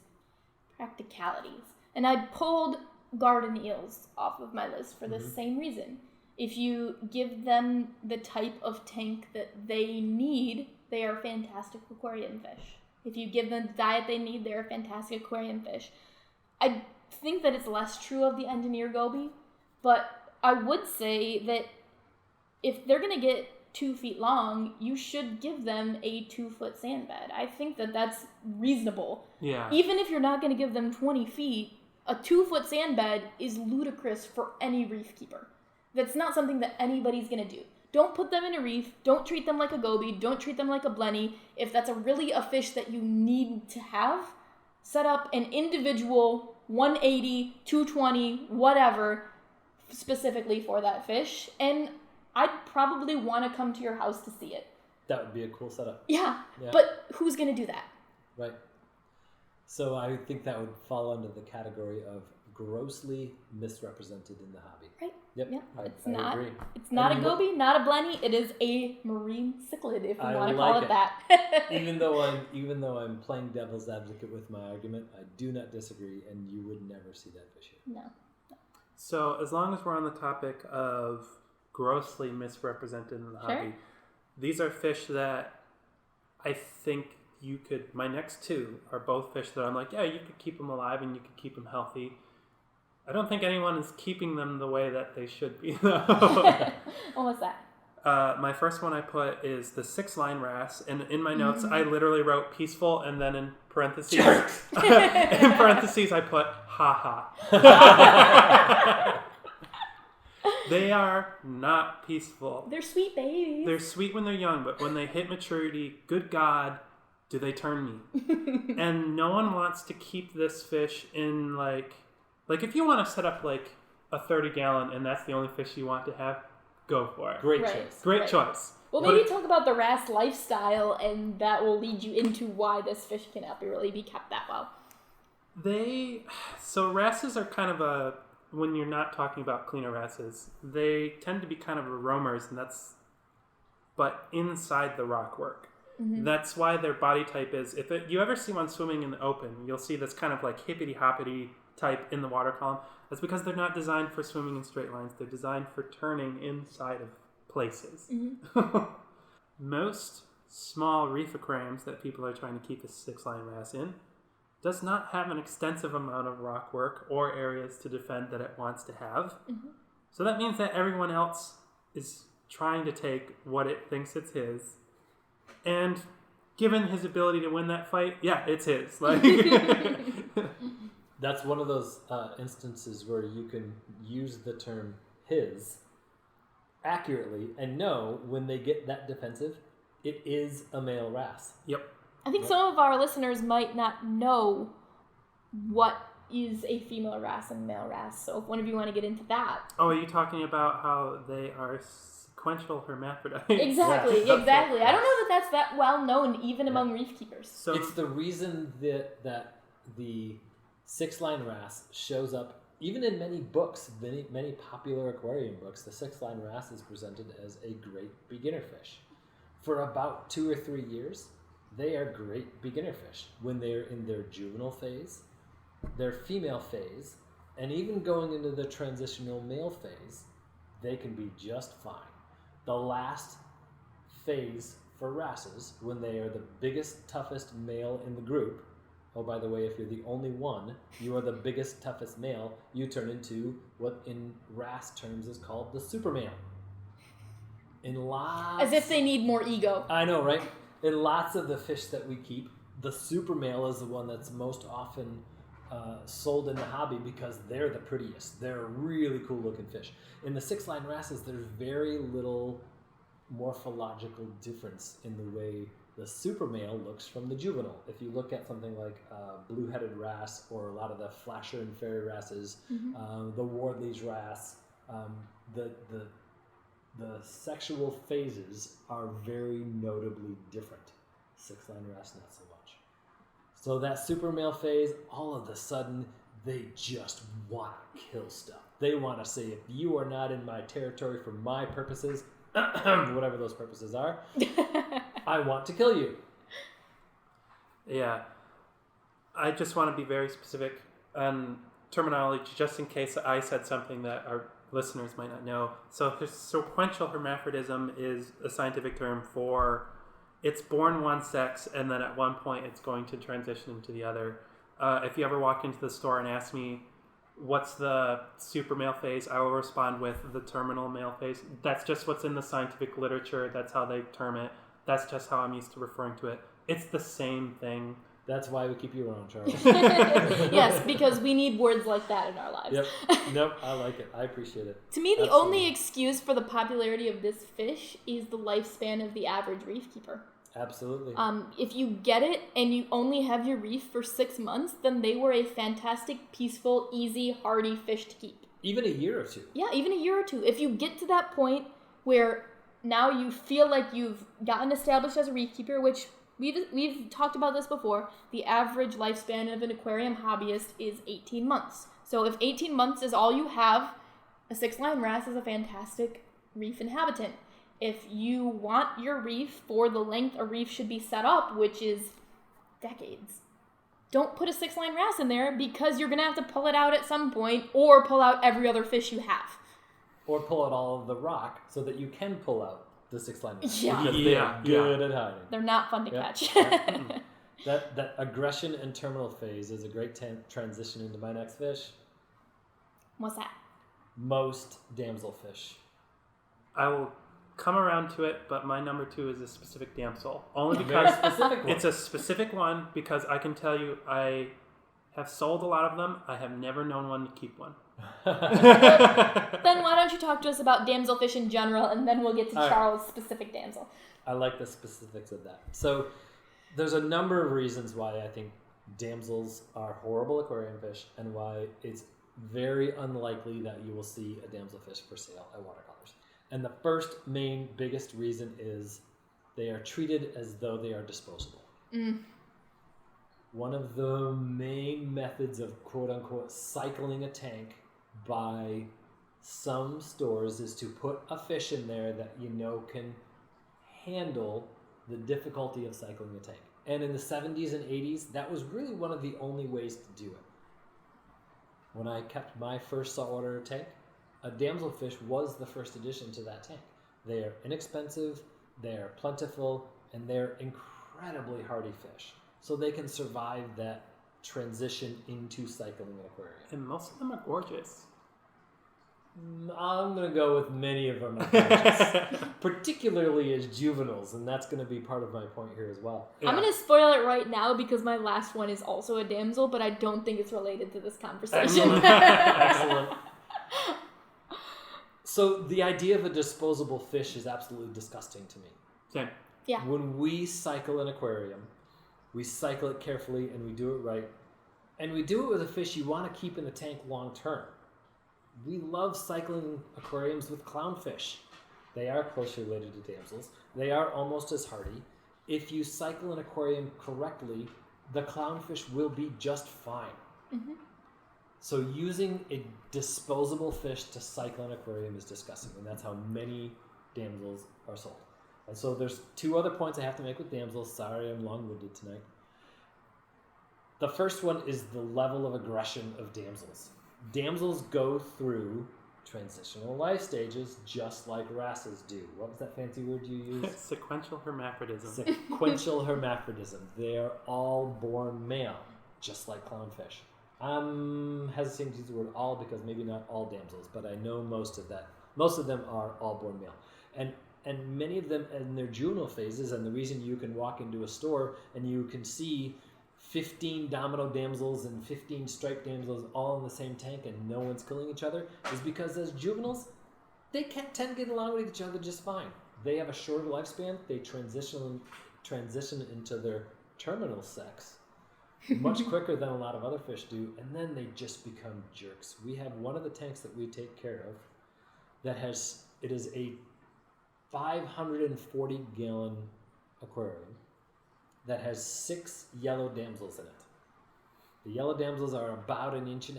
practicalities. And I pulled garden eels off of my list for this same reason. If you give them the type of tank that they need, they are fantastic aquarium fish. If you give them the diet they need, they're a fantastic aquarium fish. I think that it's less true of the engineer goby, but I would say that if they're going to get 2 feet long, you should give them a 2-foot sandbed. I think that that's reasonable. Yeah. Even if you're not going to give them 20 feet, a 2-foot sandbed is ludicrous for any reef keeper. That's not something that anybody's going to do. Don't put them in a reef. Don't treat them like a goby. Don't treat them like a blenny. If that's really a fish that you need to have, set up an individual 180, 220, whatever, specifically for that fish. And I'd probably want to come to your house to see it. That would be a cool setup. Yeah. But who's going to do that? Right. So I think that would fall under the category of grossly misrepresented in the hobby. Right. Yep. Yeah. I Agree. agree. It's not a goby, not a blenny. It is a marine cichlid, if you want to like call it that. even though I'm playing devil's advocate with my argument, I do not disagree, and you would never see that fish here. No. So as long as we're on the topic of grossly misrepresented in the hobby, these are fish that I think you could, my next 2 are both fish that I'm like, yeah, you could keep them alive and you could keep them healthy. I don't think anyone is keeping them the way that they should be, though. What was that? My first one I put is the 6-line wrasse, and in my notes I literally wrote peaceful, and then in parentheses, I put ha ha. They are not peaceful. They're sweet babies. They're sweet when they're young, but when they hit maturity, good God, do they turn mean. And no one wants to keep this fish in like if you want to set up like a 30-gallon and that's the only fish you want to have, go for it. Great choice. Great choice. Well, maybe talk about the wrasse lifestyle, and that will lead you into why this fish cannot really be kept that well. So wrasses are kind of when you're not talking about cleaner wrasses, they tend to be kind of roamers, but inside the rock work. Mm-hmm. That's why their body type is, you ever see one swimming in the open, you'll see this kind of like hippity-hoppity type in the water column. That's because they're not designed for swimming in straight lines. They're designed for turning inside of places. Mm-hmm. Most small reef aquariums that people are trying to keep a 6-line wrasse in does not have an extensive amount of rock work or areas to defend that it wants to have. Mm-hmm. So that means that everyone else is trying to take what it thinks it's his. And given his ability to win that fight, yeah, it's his. Like That's one of those instances where you can use the term his accurately and know when they get that defensive, it is a male wrasse. Yep. I think some of our listeners might not know what is a female wrasse and male wrasse. So if one of you want to get into that. Oh, are you talking about how they are sequential hermaphrodites? Exactly, Yeah. exactly. I don't know that that's that well known even among reef keepers. So it's the reason that the 6-line wrasse shows up even in many books, many popular aquarium books. The 6-line wrasse is presented as a great beginner fish. For about 2 or 3 years, they are great beginner fish when they're in their juvenile phase, their female phase, and even going into the transitional male phase, they can be just fine. The last phase for wrasses, when they are the biggest, toughest male in the group, oh, by the way, if you're the only one, you are the biggest, toughest male, you turn into what in wrasse terms is called the super male. As if they need more ego. I know, right? In lots of the fish that we keep, the super male is the one that's most often sold in the hobby because they're the prettiest. They're a really cool looking fish. In the 6-line wrasses, there's very little morphological difference in the way the super male looks from the juvenile. If you look at something like blue-headed wrasse or a lot of the flasher and fairy wrasses, the Wardley's wrasse, the sexual phases are very notably different. 6-line wrasse, not so much. So that super male phase, all of a sudden, they just want to kill stuff. They want to say, if you are not in my territory for my purposes, whatever those purposes are, I want to kill you. Yeah. I just want to be very specific on terminology, just in case I said something that our listeners might not know. So sequential hermaphrodism is a scientific term for it's born one sex and then at one point it's going to transition into the other. If you ever walk into the store and ask me what's the super male phase, I will respond with the terminal male phase. That's just what's in the scientific literature. That's how they term it. That's just how I'm used to referring to it. It's the same thing. That's why we keep you around, Charles. Yes, because we need words like that in our lives. Yep. Nope, I like it. I appreciate it. To me, the Absolutely. only excuse for the popularity of this fish is the lifespan of the average reef keeper. Absolutely. If you get it and you only have your reef for 6 months, then they were a fantastic, peaceful, easy, hardy fish to keep. Even a year or two. Yeah, even a year or two. If you get to that point where now you feel like you've gotten established as a reef keeper, which we've talked about this before, the average lifespan of an aquarium hobbyist is 18 months. So if 18 months is all you have, a 6-line wrasse is a fantastic reef inhabitant. If you want your reef for the length a reef should be set up, which is decades, don't put a 6-line wrasse in there because you're going to have to pull it out at some point or pull out every other fish you have. Or pull out all of the rock so that you can pull out the 6-line wrasse. Yeah. Because they are good at hiding. They're not fun to Yep. catch. That aggression and terminal phase is a great transition into my next fish. What's that? Most damselfish. I will come around to it, but my number 2 is a specific damsel. Only Very because specific one. it's a specific one, because I can tell you I have sold a lot of them. I have never known one to keep one. Then why don't you talk to us about damselfish in general, and then we'll get to All right. Charles' specific damsel. I like the specifics of that. So there's a number of reasons why I think damsels are horrible aquarium fish and why it's very unlikely that you will see a damselfish for sale at watercolors. And the first main biggest reason is they are treated as though they are disposable. One of the main methods of quote-unquote cycling a tank by some stores is to put a fish in there that you know can handle the difficulty of cycling a tank. And in the 70s and 80s, that was really one of the only ways to do it. When I kept my first saltwater tank, a damselfish was the first addition to that tank. They are inexpensive, they are plentiful, and they're incredibly hardy fish. So they can survive that transition into cycling an aquarium. And most of them are gorgeous. I'm going to go with many of them, are gorgeous, particularly as juveniles, and that's going to be part of my point here as well. I'm going to spoil it right now because my last one is also a damsel, but I don't think it's related to this conversation. Excellent. So the idea of a disposable fish is absolutely disgusting to me. Same. Yeah. When we cycle an aquarium, we cycle it carefully and we do it right. And we do it with a fish you want to keep in the tank long term. We love cycling aquariums with clownfish. They are closely related to damsels. They are almost as hardy. If you cycle an aquarium correctly, the clownfish will be just fine. Mm-hmm. So using a disposable fish to cycle an aquarium is disgusting, and that's how many damsels are sold. And so there's 2 other points I have to make with damsels. Sorry, I'm long-winded tonight. The first one is the level of aggression of damsels. Damsels go through transitional life stages just like wrasses do. What was that fancy word you used? Sequential hermaphrodism. Sequential hermaphrodism. They are all born male, just like clownfish. I'm hesitating to use the word all because maybe not all damsels, but I know most of that. Most of them are all born male. And many of them in their juvenile phases, and the reason you can walk into a store and you can see 15 domino damsels and 15 striped damsels all in the same tank and no one's killing each other is because as juveniles, they can tend to get along with each other just fine. They have a shorter lifespan. They transition into their terminal sex much quicker than a lot of other fish do, and then they just become jerks. We have one of the tanks that we take care of that it is a 540-gallon aquarium that has 6 yellow damsels in it. The yellow damsels are about 1.5 inches.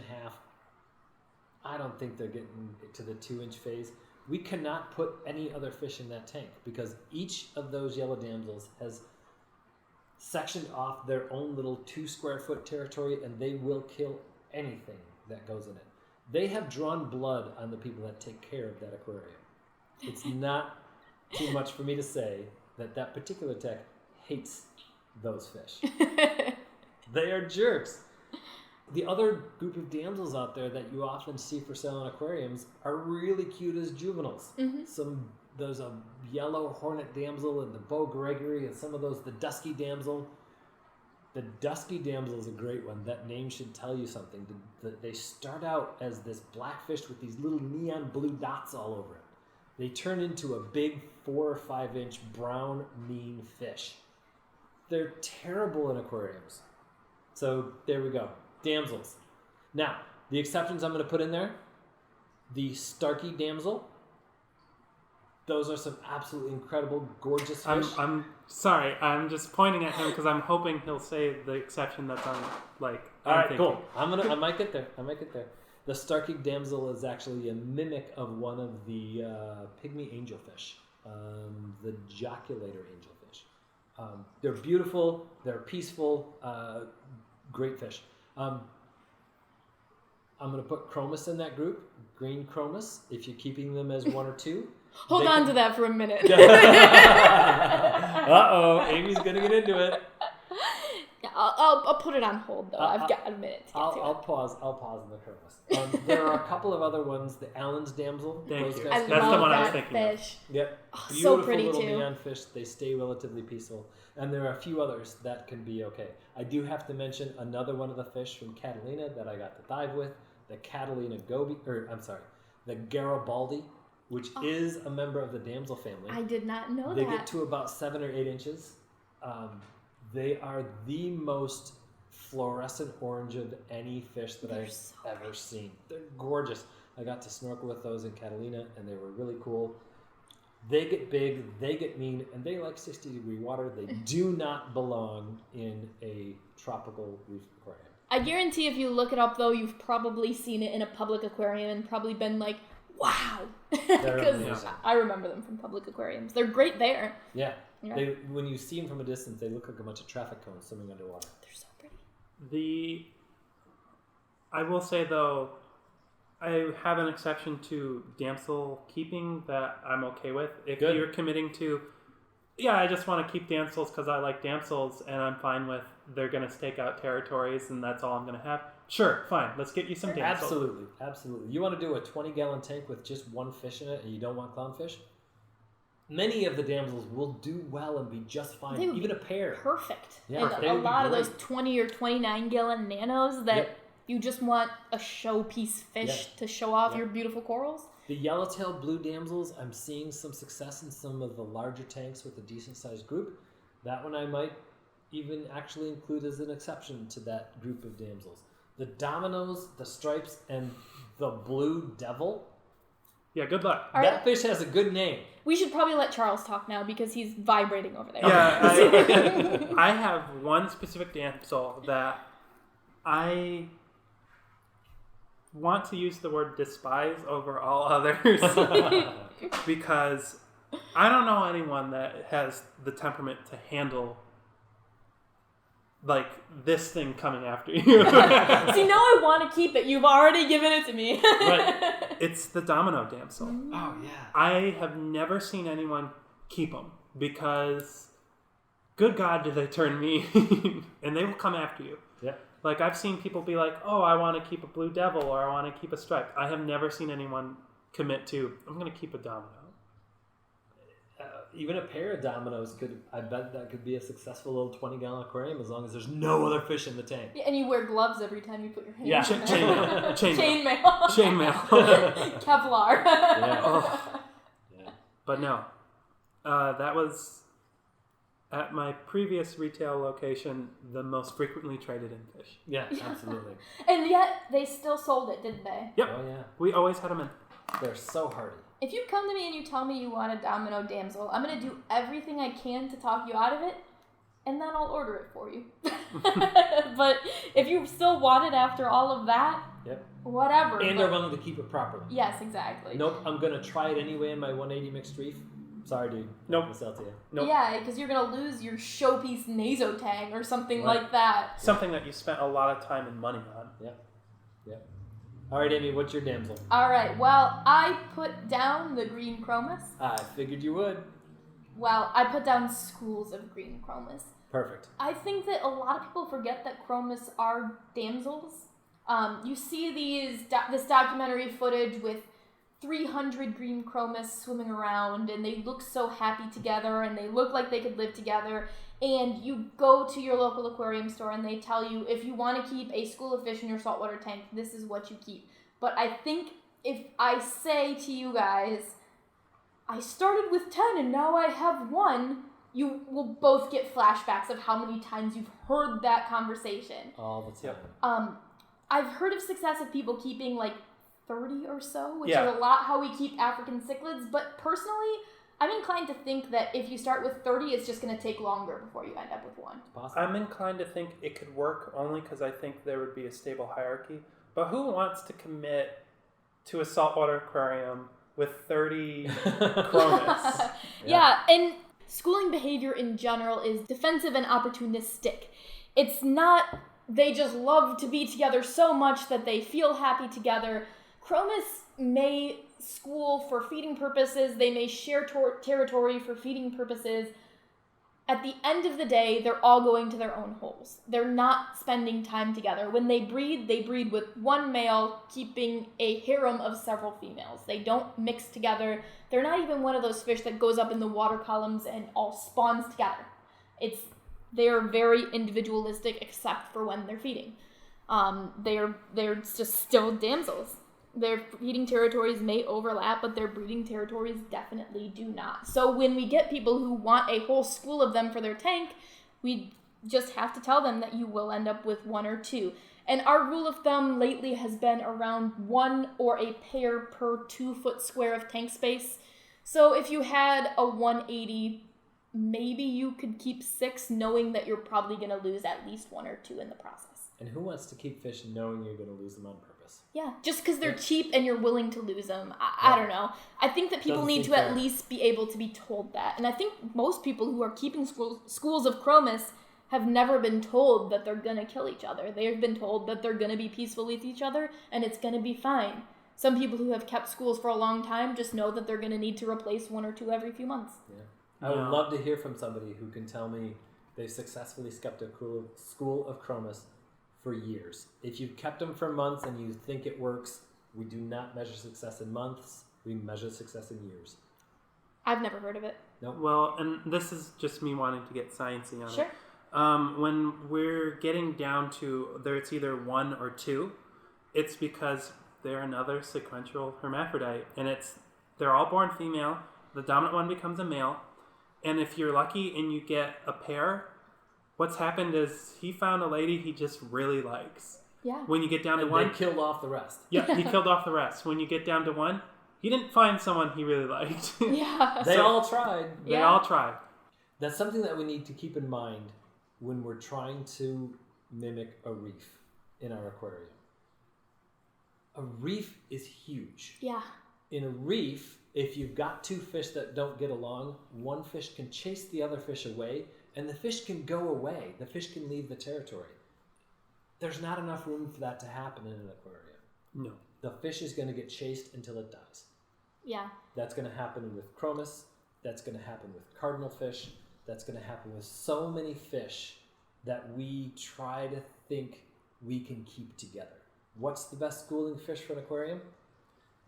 I don't think they're getting to the 2-inch phase, We cannot put any other fish in that tank because each of those yellow damsels has sectioned off their own little 2 square foot territory, and they will kill anything that goes in it. They have drawn blood on the people that take care of that aquarium. It's not too much for me to say that particular tech hates those fish. They are jerks. The other group of damsels out there that you often see for sale in aquariums are really cute as juveniles. There's a yellow hornet damsel and the Beau Gregory, and some of those, the dusky damsel. The dusky damsel is a great one. That name should tell you something. They start out as this black fish with these little neon blue dots all over it. They turn into a big 4 or 5 inch brown, mean fish. They're terrible in aquariums. So there we go. Damsels. Now, the exceptions I'm going to put in there, the Starkey damsel. Those are some absolutely incredible, gorgeous fish. I'm sorry. I'm just pointing at him because I'm hoping he'll say the exception that's on, like, all right, thinking. cool. I might get there. The Starkey damsel is actually a mimic of one of the pygmy angelfish, the joculator angelfish. They're beautiful. They're peaceful. Great fish. I'm going to put chromis in that group. Green chromis. If you're keeping them as 1 or 2. Hold on to that for a minute. Uh-oh, Amy's gonna get into it. Yeah, I'll put it on hold though. I've got a minute to get to I'll pause on the chromis. There are a couple of other ones. The Allen's damsel. Thank you. I That's love the one that I was thinking fish. of. Yep. Oh, Beautiful so pretty little too. neon fish. They stay relatively peaceful. And there are a few others that can be okay. I do have to mention another one of the fish from Catalina that I got to dive with. The Catalina goby, the Garibaldi, which is a member of the damsel family. I did not know They that. get to about 7 or 8 inches. They are the most fluorescent orange of any fish that I've ever seen. They're gorgeous. I got to snorkel with those in Catalina, and they were really cool. They get big, they get mean, and they like 60-degree water. They do not belong in a tropical reef aquarium. I guarantee if you look it up, though, you've probably seen it in a public aquarium and probably been like, wow. Because I remember them from public aquariums. They're great there. Yeah. When you see them from a distance, they look like a bunch of traffic cones swimming underwater. They're so pretty. I will say, though, I have an exception to damsel keeping that I'm okay with. If you're committing to, I just want to keep damsels because I like damsels and I'm fine with they're going to stake out territories and that's all I'm going to have. Sure, fine. Let's get you some damsels. Absolutely. You want to do a 20-gallon tank with just one fish in it and you don't want clownfish? Many of the damsels will do well and be just fine. Even a pair. Perfect. Yeah, and a lot of those 20 or 29-gallon nanos that you just want a showpiece fish to show off your beautiful corals. The yellowtail blue damsels, I'm seeing some success in some of the larger tanks with a decent-sized group. That one I might even actually include as an exception to that group of damsels. The dominoes, the stripes, and the blue devil. Yeah, good luck. That fish has a good name. We should probably let Charles talk now because he's vibrating over there. Yeah, I have one specific damsel that I want to use the word despise over all others because I don't know anyone that has the temperament to handle like this thing coming after you. See, now I want to keep it. You've already given it to me. Right. It's the domino damsel. Oh, yeah. I have never seen anyone keep them because, good God, do they turn mean. And they will come after you. Yeah. Like, I've seen people be like, oh, I want to keep a blue devil or I want to keep a stripe. I have never seen anyone commit to, I'm going to keep a domino. Even a pair of dominoes I bet that could be a successful little 20-gallon aquarium as long as there's no other fish in the tank. Yeah, and you wear gloves every time you put your hand in there. Chainmail. Kevlar. But no, that was, at my previous retail location, the most frequently traded in fish. Yeah, absolutely. And yet, they still sold it, didn't they? Yep. Oh, yeah. We always had them in. They're so hardy. If you come to me and you tell me you want a domino damsel, I'm going to do everything I can to talk you out of it, and then I'll order it for you. But if you still want it after all of that, whatever. And they're willing to keep it properly. Yes, exactly. Nope, I'm going to try it anyway in my 180 mixed reef. Sorry, dude. Nope. I'll sell to you. Nope. Yeah, because you're going to lose your showpiece nasotang or something Right. like that. Something that you spent a lot of time and money on. Yeah. All right, Amy, what's your damsel? All right, well, I put down the green chromis. I figured you would. Well, I put down schools of green chromis. Perfect. I think that a lot of people forget that chromis are damsels. You see this documentary footage with 300 green chromis swimming around, and they look so happy together, and they look like they could live together. And you go to your local aquarium store, and they tell you, if you want to keep a school of fish in your saltwater tank, this is what you keep. But I think if I say to you guys, I started with 10 and now I have 1, you will both get flashbacks of how many times you've heard that conversation. All the time. Yep. I've heard of success of people keeping like 30 or so, which Yeah. is a lot how we keep African cichlids. But personally, I'm inclined to think that if you start with 30, it's just going to take longer before you end up with 1. Possible. I'm inclined to think it could work only because I think there would be a stable hierarchy. But who wants to commit to a saltwater aquarium with 30 chromis? Yeah, and schooling behavior in general is defensive and opportunistic. It's not they just love to be together so much that they feel happy together. Chromis may school for feeding purposes, they may share territory for feeding purposes. At the end of the day, they're all going to their own holes. They're not spending time together. When they breed with one male keeping a harem of several females. They don't mix together. They're not even one of those fish that goes up in the water columns and all spawns together. They're very individualistic except for when they're feeding. They're just still damsels. Their feeding territories may overlap, but their breeding territories definitely do not. So when we get people who want a whole school of them for their tank, we just have to tell them that you will end up with 1 or 2. And our rule of thumb lately has been around 1 or a pair per 2-foot square of tank space. So if you had a 180, maybe you could keep 6, knowing that you're probably going to lose at least 1 or 2 in the process. And who wants to keep fish knowing you're going to lose them on purpose? Yeah, just because they're cheap and you're willing to lose them. I don't know. I think that people need to at least be able to be told that. And I think most people who are keeping schools of chromis have never been told that they're going to kill each other. They've been told that they're going to be peaceful with each other and it's going to be fine. Some people who have kept schools for a long time just know that they're going to need to replace 1 or 2 every few months. Yeah. I would love to hear from somebody who can tell me they've successfully kept a school of chromis for years. If you've kept them for months and you think it works, we do not measure success in months. We measure success in years. I've never heard of it. Nope. Well, and this is just me wanting to get sciencey on Sure. it. When we're getting down to it's either 1 or 2, it's because they're another sequential hermaphrodite, and they're all born female. The dominant one becomes a male, and if you're lucky and you get a pair, what's happened is he found a lady he just really likes. Yeah. When you get down to and 1, they killed off the rest. Yeah, he killed off the rest. When you get down to 1, he didn't find someone he really liked. Yeah. They all tried. They all tried. That's something that we need to keep in mind when we're trying to mimic a reef in our aquarium. A reef is huge. Yeah. In a reef, if you've got 2 fish that don't get along, one fish can chase the other fish away, and the fish can go away. The fish can leave the territory. There's not enough room for that to happen in an aquarium. No. The fish is going to get chased until it dies. Yeah. That's going to happen with chromis. That's going to happen with cardinal fish. That's going to happen with so many fish that we try to think we can keep together. What's the best schooling fish for an aquarium?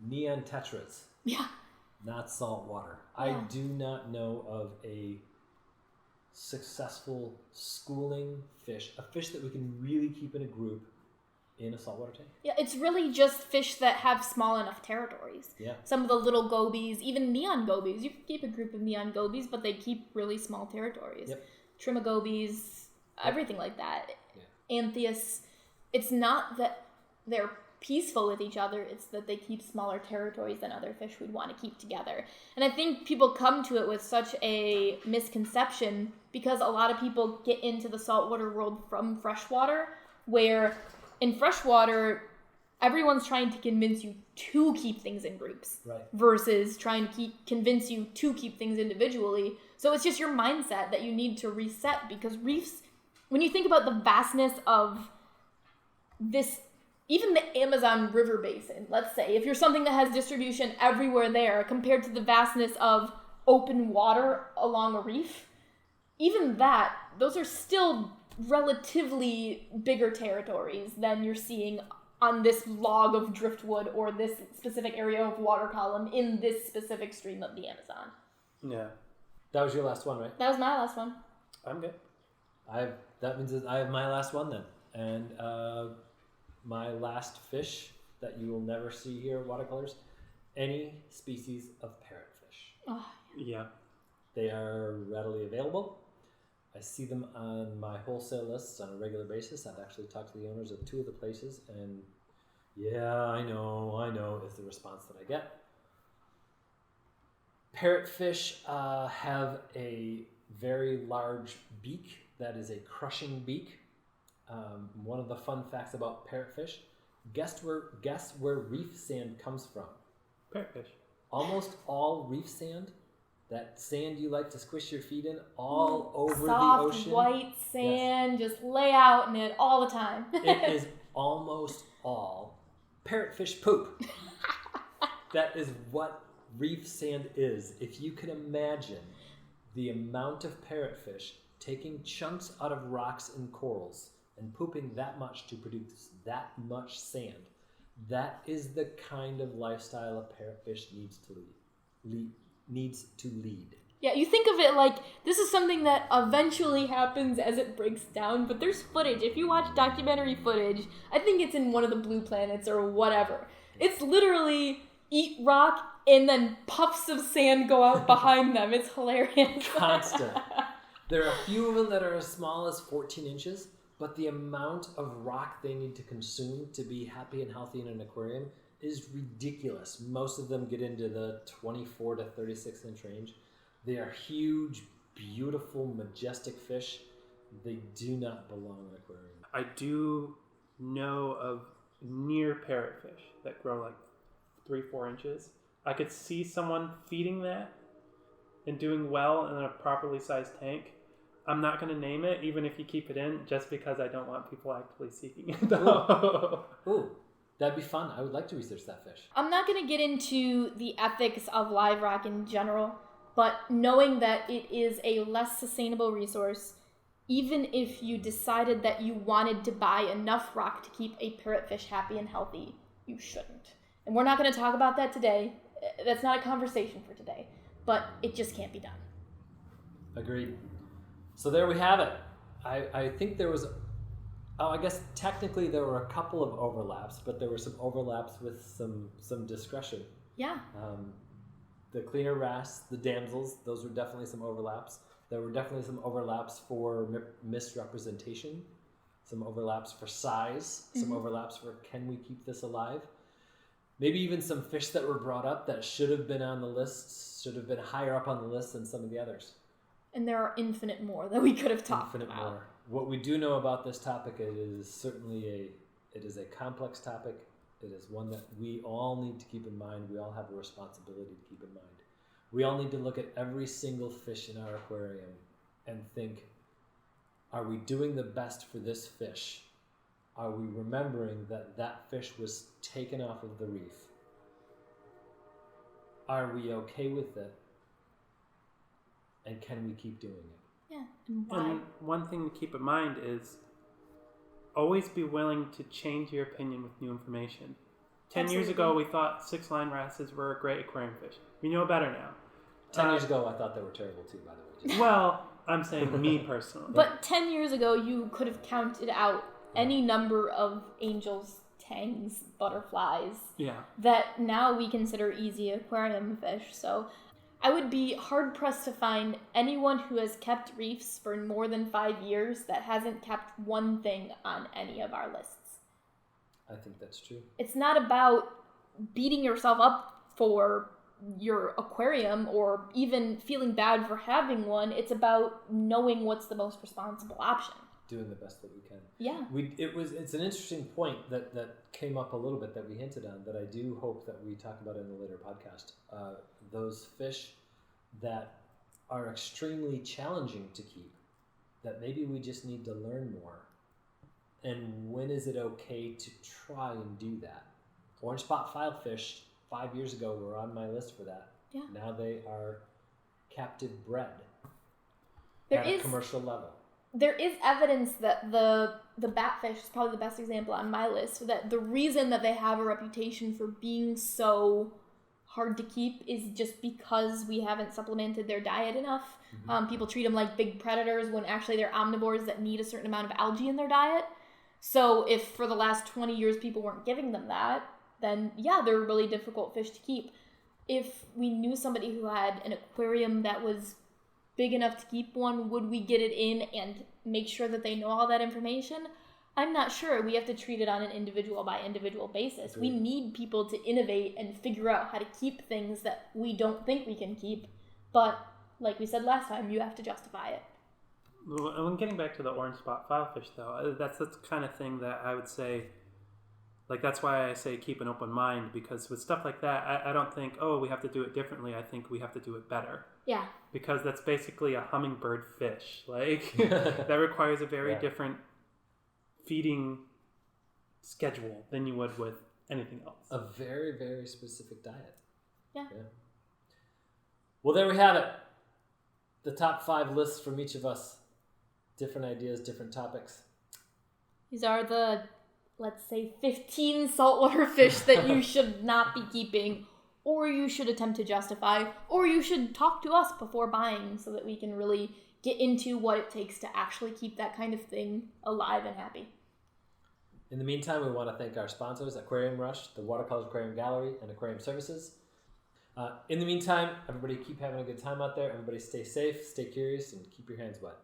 Neon tetras. Yeah. Not saltwater. Yeah. I do not know of a successful schooling fish, a fish that we can really keep in a group in a saltwater tank. Yeah, it's really just fish that have small enough territories. Yeah. Some of the little gobies, even neon gobies. You can keep a group of neon gobies, but they keep really small territories. Yep. Trimagobies, everything like that. Yeah. Anthias. It's not that they're peaceful with each other, it's that they keep smaller territories than other fish we'd want to keep together. And I think people come to it with such a misconception because a lot of people get into the saltwater world from freshwater, where in freshwater, everyone's trying to convince you to keep things in groups versus trying to convince you to keep things individually. So it's just your mindset that you need to reset, because reefs, when you think about the vastness of this, even the Amazon River Basin, let's say, if you're something that has distribution everywhere there compared to the vastness of open water along a reef, even that, those are still relatively bigger territories than you're seeing on this log of driftwood or this specific area of water column in this specific stream of the Amazon. Yeah. That was your last one, right? That was my last one. I'm good. That means that I have my last one then. And my last fish that you will never see here at Watercolors, any species of parrotfish. Oh, yeah. They are readily available. I see them on my wholesale lists on a regular basis. I've actually talked to the owners of 2 of the places, and yeah, I know, is the response that I get. Parrotfish have a very large beak that is a crushing beak. One of the fun facts about parrotfish, guess where reef sand comes from? Parrotfish. Almost all reef sand, that sand you like to squish your feet in, all over soft, the ocean. White sand, just lay out in it all the time. It is almost all parrotfish poop. That is what reef sand is. If you can imagine the amount of parrotfish taking chunks out of rocks and corals and pooping that much to produce that much sand, that is the kind of lifestyle a parrotfish needs to lead. Yeah, you think of it like this is something that eventually happens as it breaks down, but there's footage. If you watch documentary footage, I think it's in one of the blue planets or whatever. It's literally eat rock and then puffs of sand go out behind them. It's hilarious. Constant. There are a few of them that are as small as 14 inches, but the amount of rock they need to consume to be happy and healthy in an aquarium is ridiculous. Most of them get into the 24 to 36 inch range. They are huge, beautiful, majestic fish. They do not belong in an aquarium. I do know of near parrotfish that grow like 3-4 inches. I could see someone feeding that and doing well in a properly sized tank. I'm not going to name it, even if you keep it in, just because I don't want people actively seeking it. Ooh, that'd be fun. I would like to research that fish. I'm not going to get into the ethics of live rock in general, but knowing that it is a less sustainable resource, even if you decided that you wanted to buy enough rock to keep a parrotfish happy and healthy, you shouldn't. And we're not going to talk about that today. That's not a conversation for today, but it just can't be done. Agreed. So there we have it. I think there was, I guess technically there were a couple of overlaps, but there were some overlaps with some discretion. Yeah. The cleaner wrasse, the damsels, those were definitely some overlaps. There were definitely some overlaps for misrepresentation, some overlaps for size, some overlaps for can we keep this alive? Maybe even some fish that were brought up that should have been on the list, should have been higher up on the list than some of the others. And there are infinite more that we could have talked Infinite about. more. What we do know about this topic, it is certainly it is a complex topic. It is one that we all need to keep in mind. We all have a responsibility to keep in mind. We all need to look at every single fish in our aquarium and think, are we doing the best for this fish? Are we remembering that that fish was taken off of the reef? Are we okay with it? And can we keep doing it? Yeah, and why? And one thing to keep in mind is always be willing to change your opinion with new information. 10 years ago, we thought 6-line wrasses were a great aquarium fish. We know better now. 10 years ago, I thought they were terrible too, by the way. Well, I'm saying me personally. But 10 years ago, you could have counted out any number of angels, tangs, butterflies that now we consider easy aquarium fish. So I would be hard-pressed to find anyone who has kept reefs for more than 5 years that hasn't kept one thing on any of our lists. I think that's true. It's not about beating yourself up for your aquarium or even feeling bad for having one. It's about knowing what's the most responsible option. doing the best that we can. Yeah. It's an interesting point that came up a little bit that we hinted on that I do hope that we talk about in a later podcast. Those fish that are extremely challenging to keep, that maybe we just need to learn more. And when is it okay to try and do that? Orange spot filefish 5 years ago were on my list for that. Yeah. Now they are captive bred There at a commercial level. There is evidence that the batfish is probably the best example on my list, that the reason that they have a reputation for being so hard to keep is just because we haven't supplemented their diet enough. Mm-hmm. People treat them like big predators when actually they're omnivores that need a certain amount of algae in their diet. So if for the last 20 years people weren't giving them that, then yeah, they're really difficult fish to keep. If we knew somebody who had an aquarium that was big enough to keep one, would we get it in and make sure that they know all that information? I'm not sure. We have to treat it on an individual by individual basis. We need people to innovate and figure out how to keep things that we don't think we can keep. But like we said last time, you have to justify it. When getting back to the orange spot filefish, though, that's the kind of thing that I would say, like, that's why I say keep an open mind, because with stuff like that, I don't think, oh, we have to do it differently. I think we have to do it better. Yeah. Because that's basically a hummingbird fish. Like, that requires a very different feeding schedule than you would with anything else. A very, very specific diet. Yeah. Well, there we have it. The top 5 lists from each of us. Different ideas, different topics. These are the, let's say, 15 saltwater fish that you should not be keeping, or you should attempt to justify, or you should talk to us before buying so that we can really get into what it takes to actually keep that kind of thing alive and happy. In the meantime, we want to thank our sponsors, Aquarium Rush, the Watercolors Aquarium Gallery, and Aquarium Services. In the meantime, everybody keep having a good time out there. Everybody stay safe, stay curious, and keep your hands wet.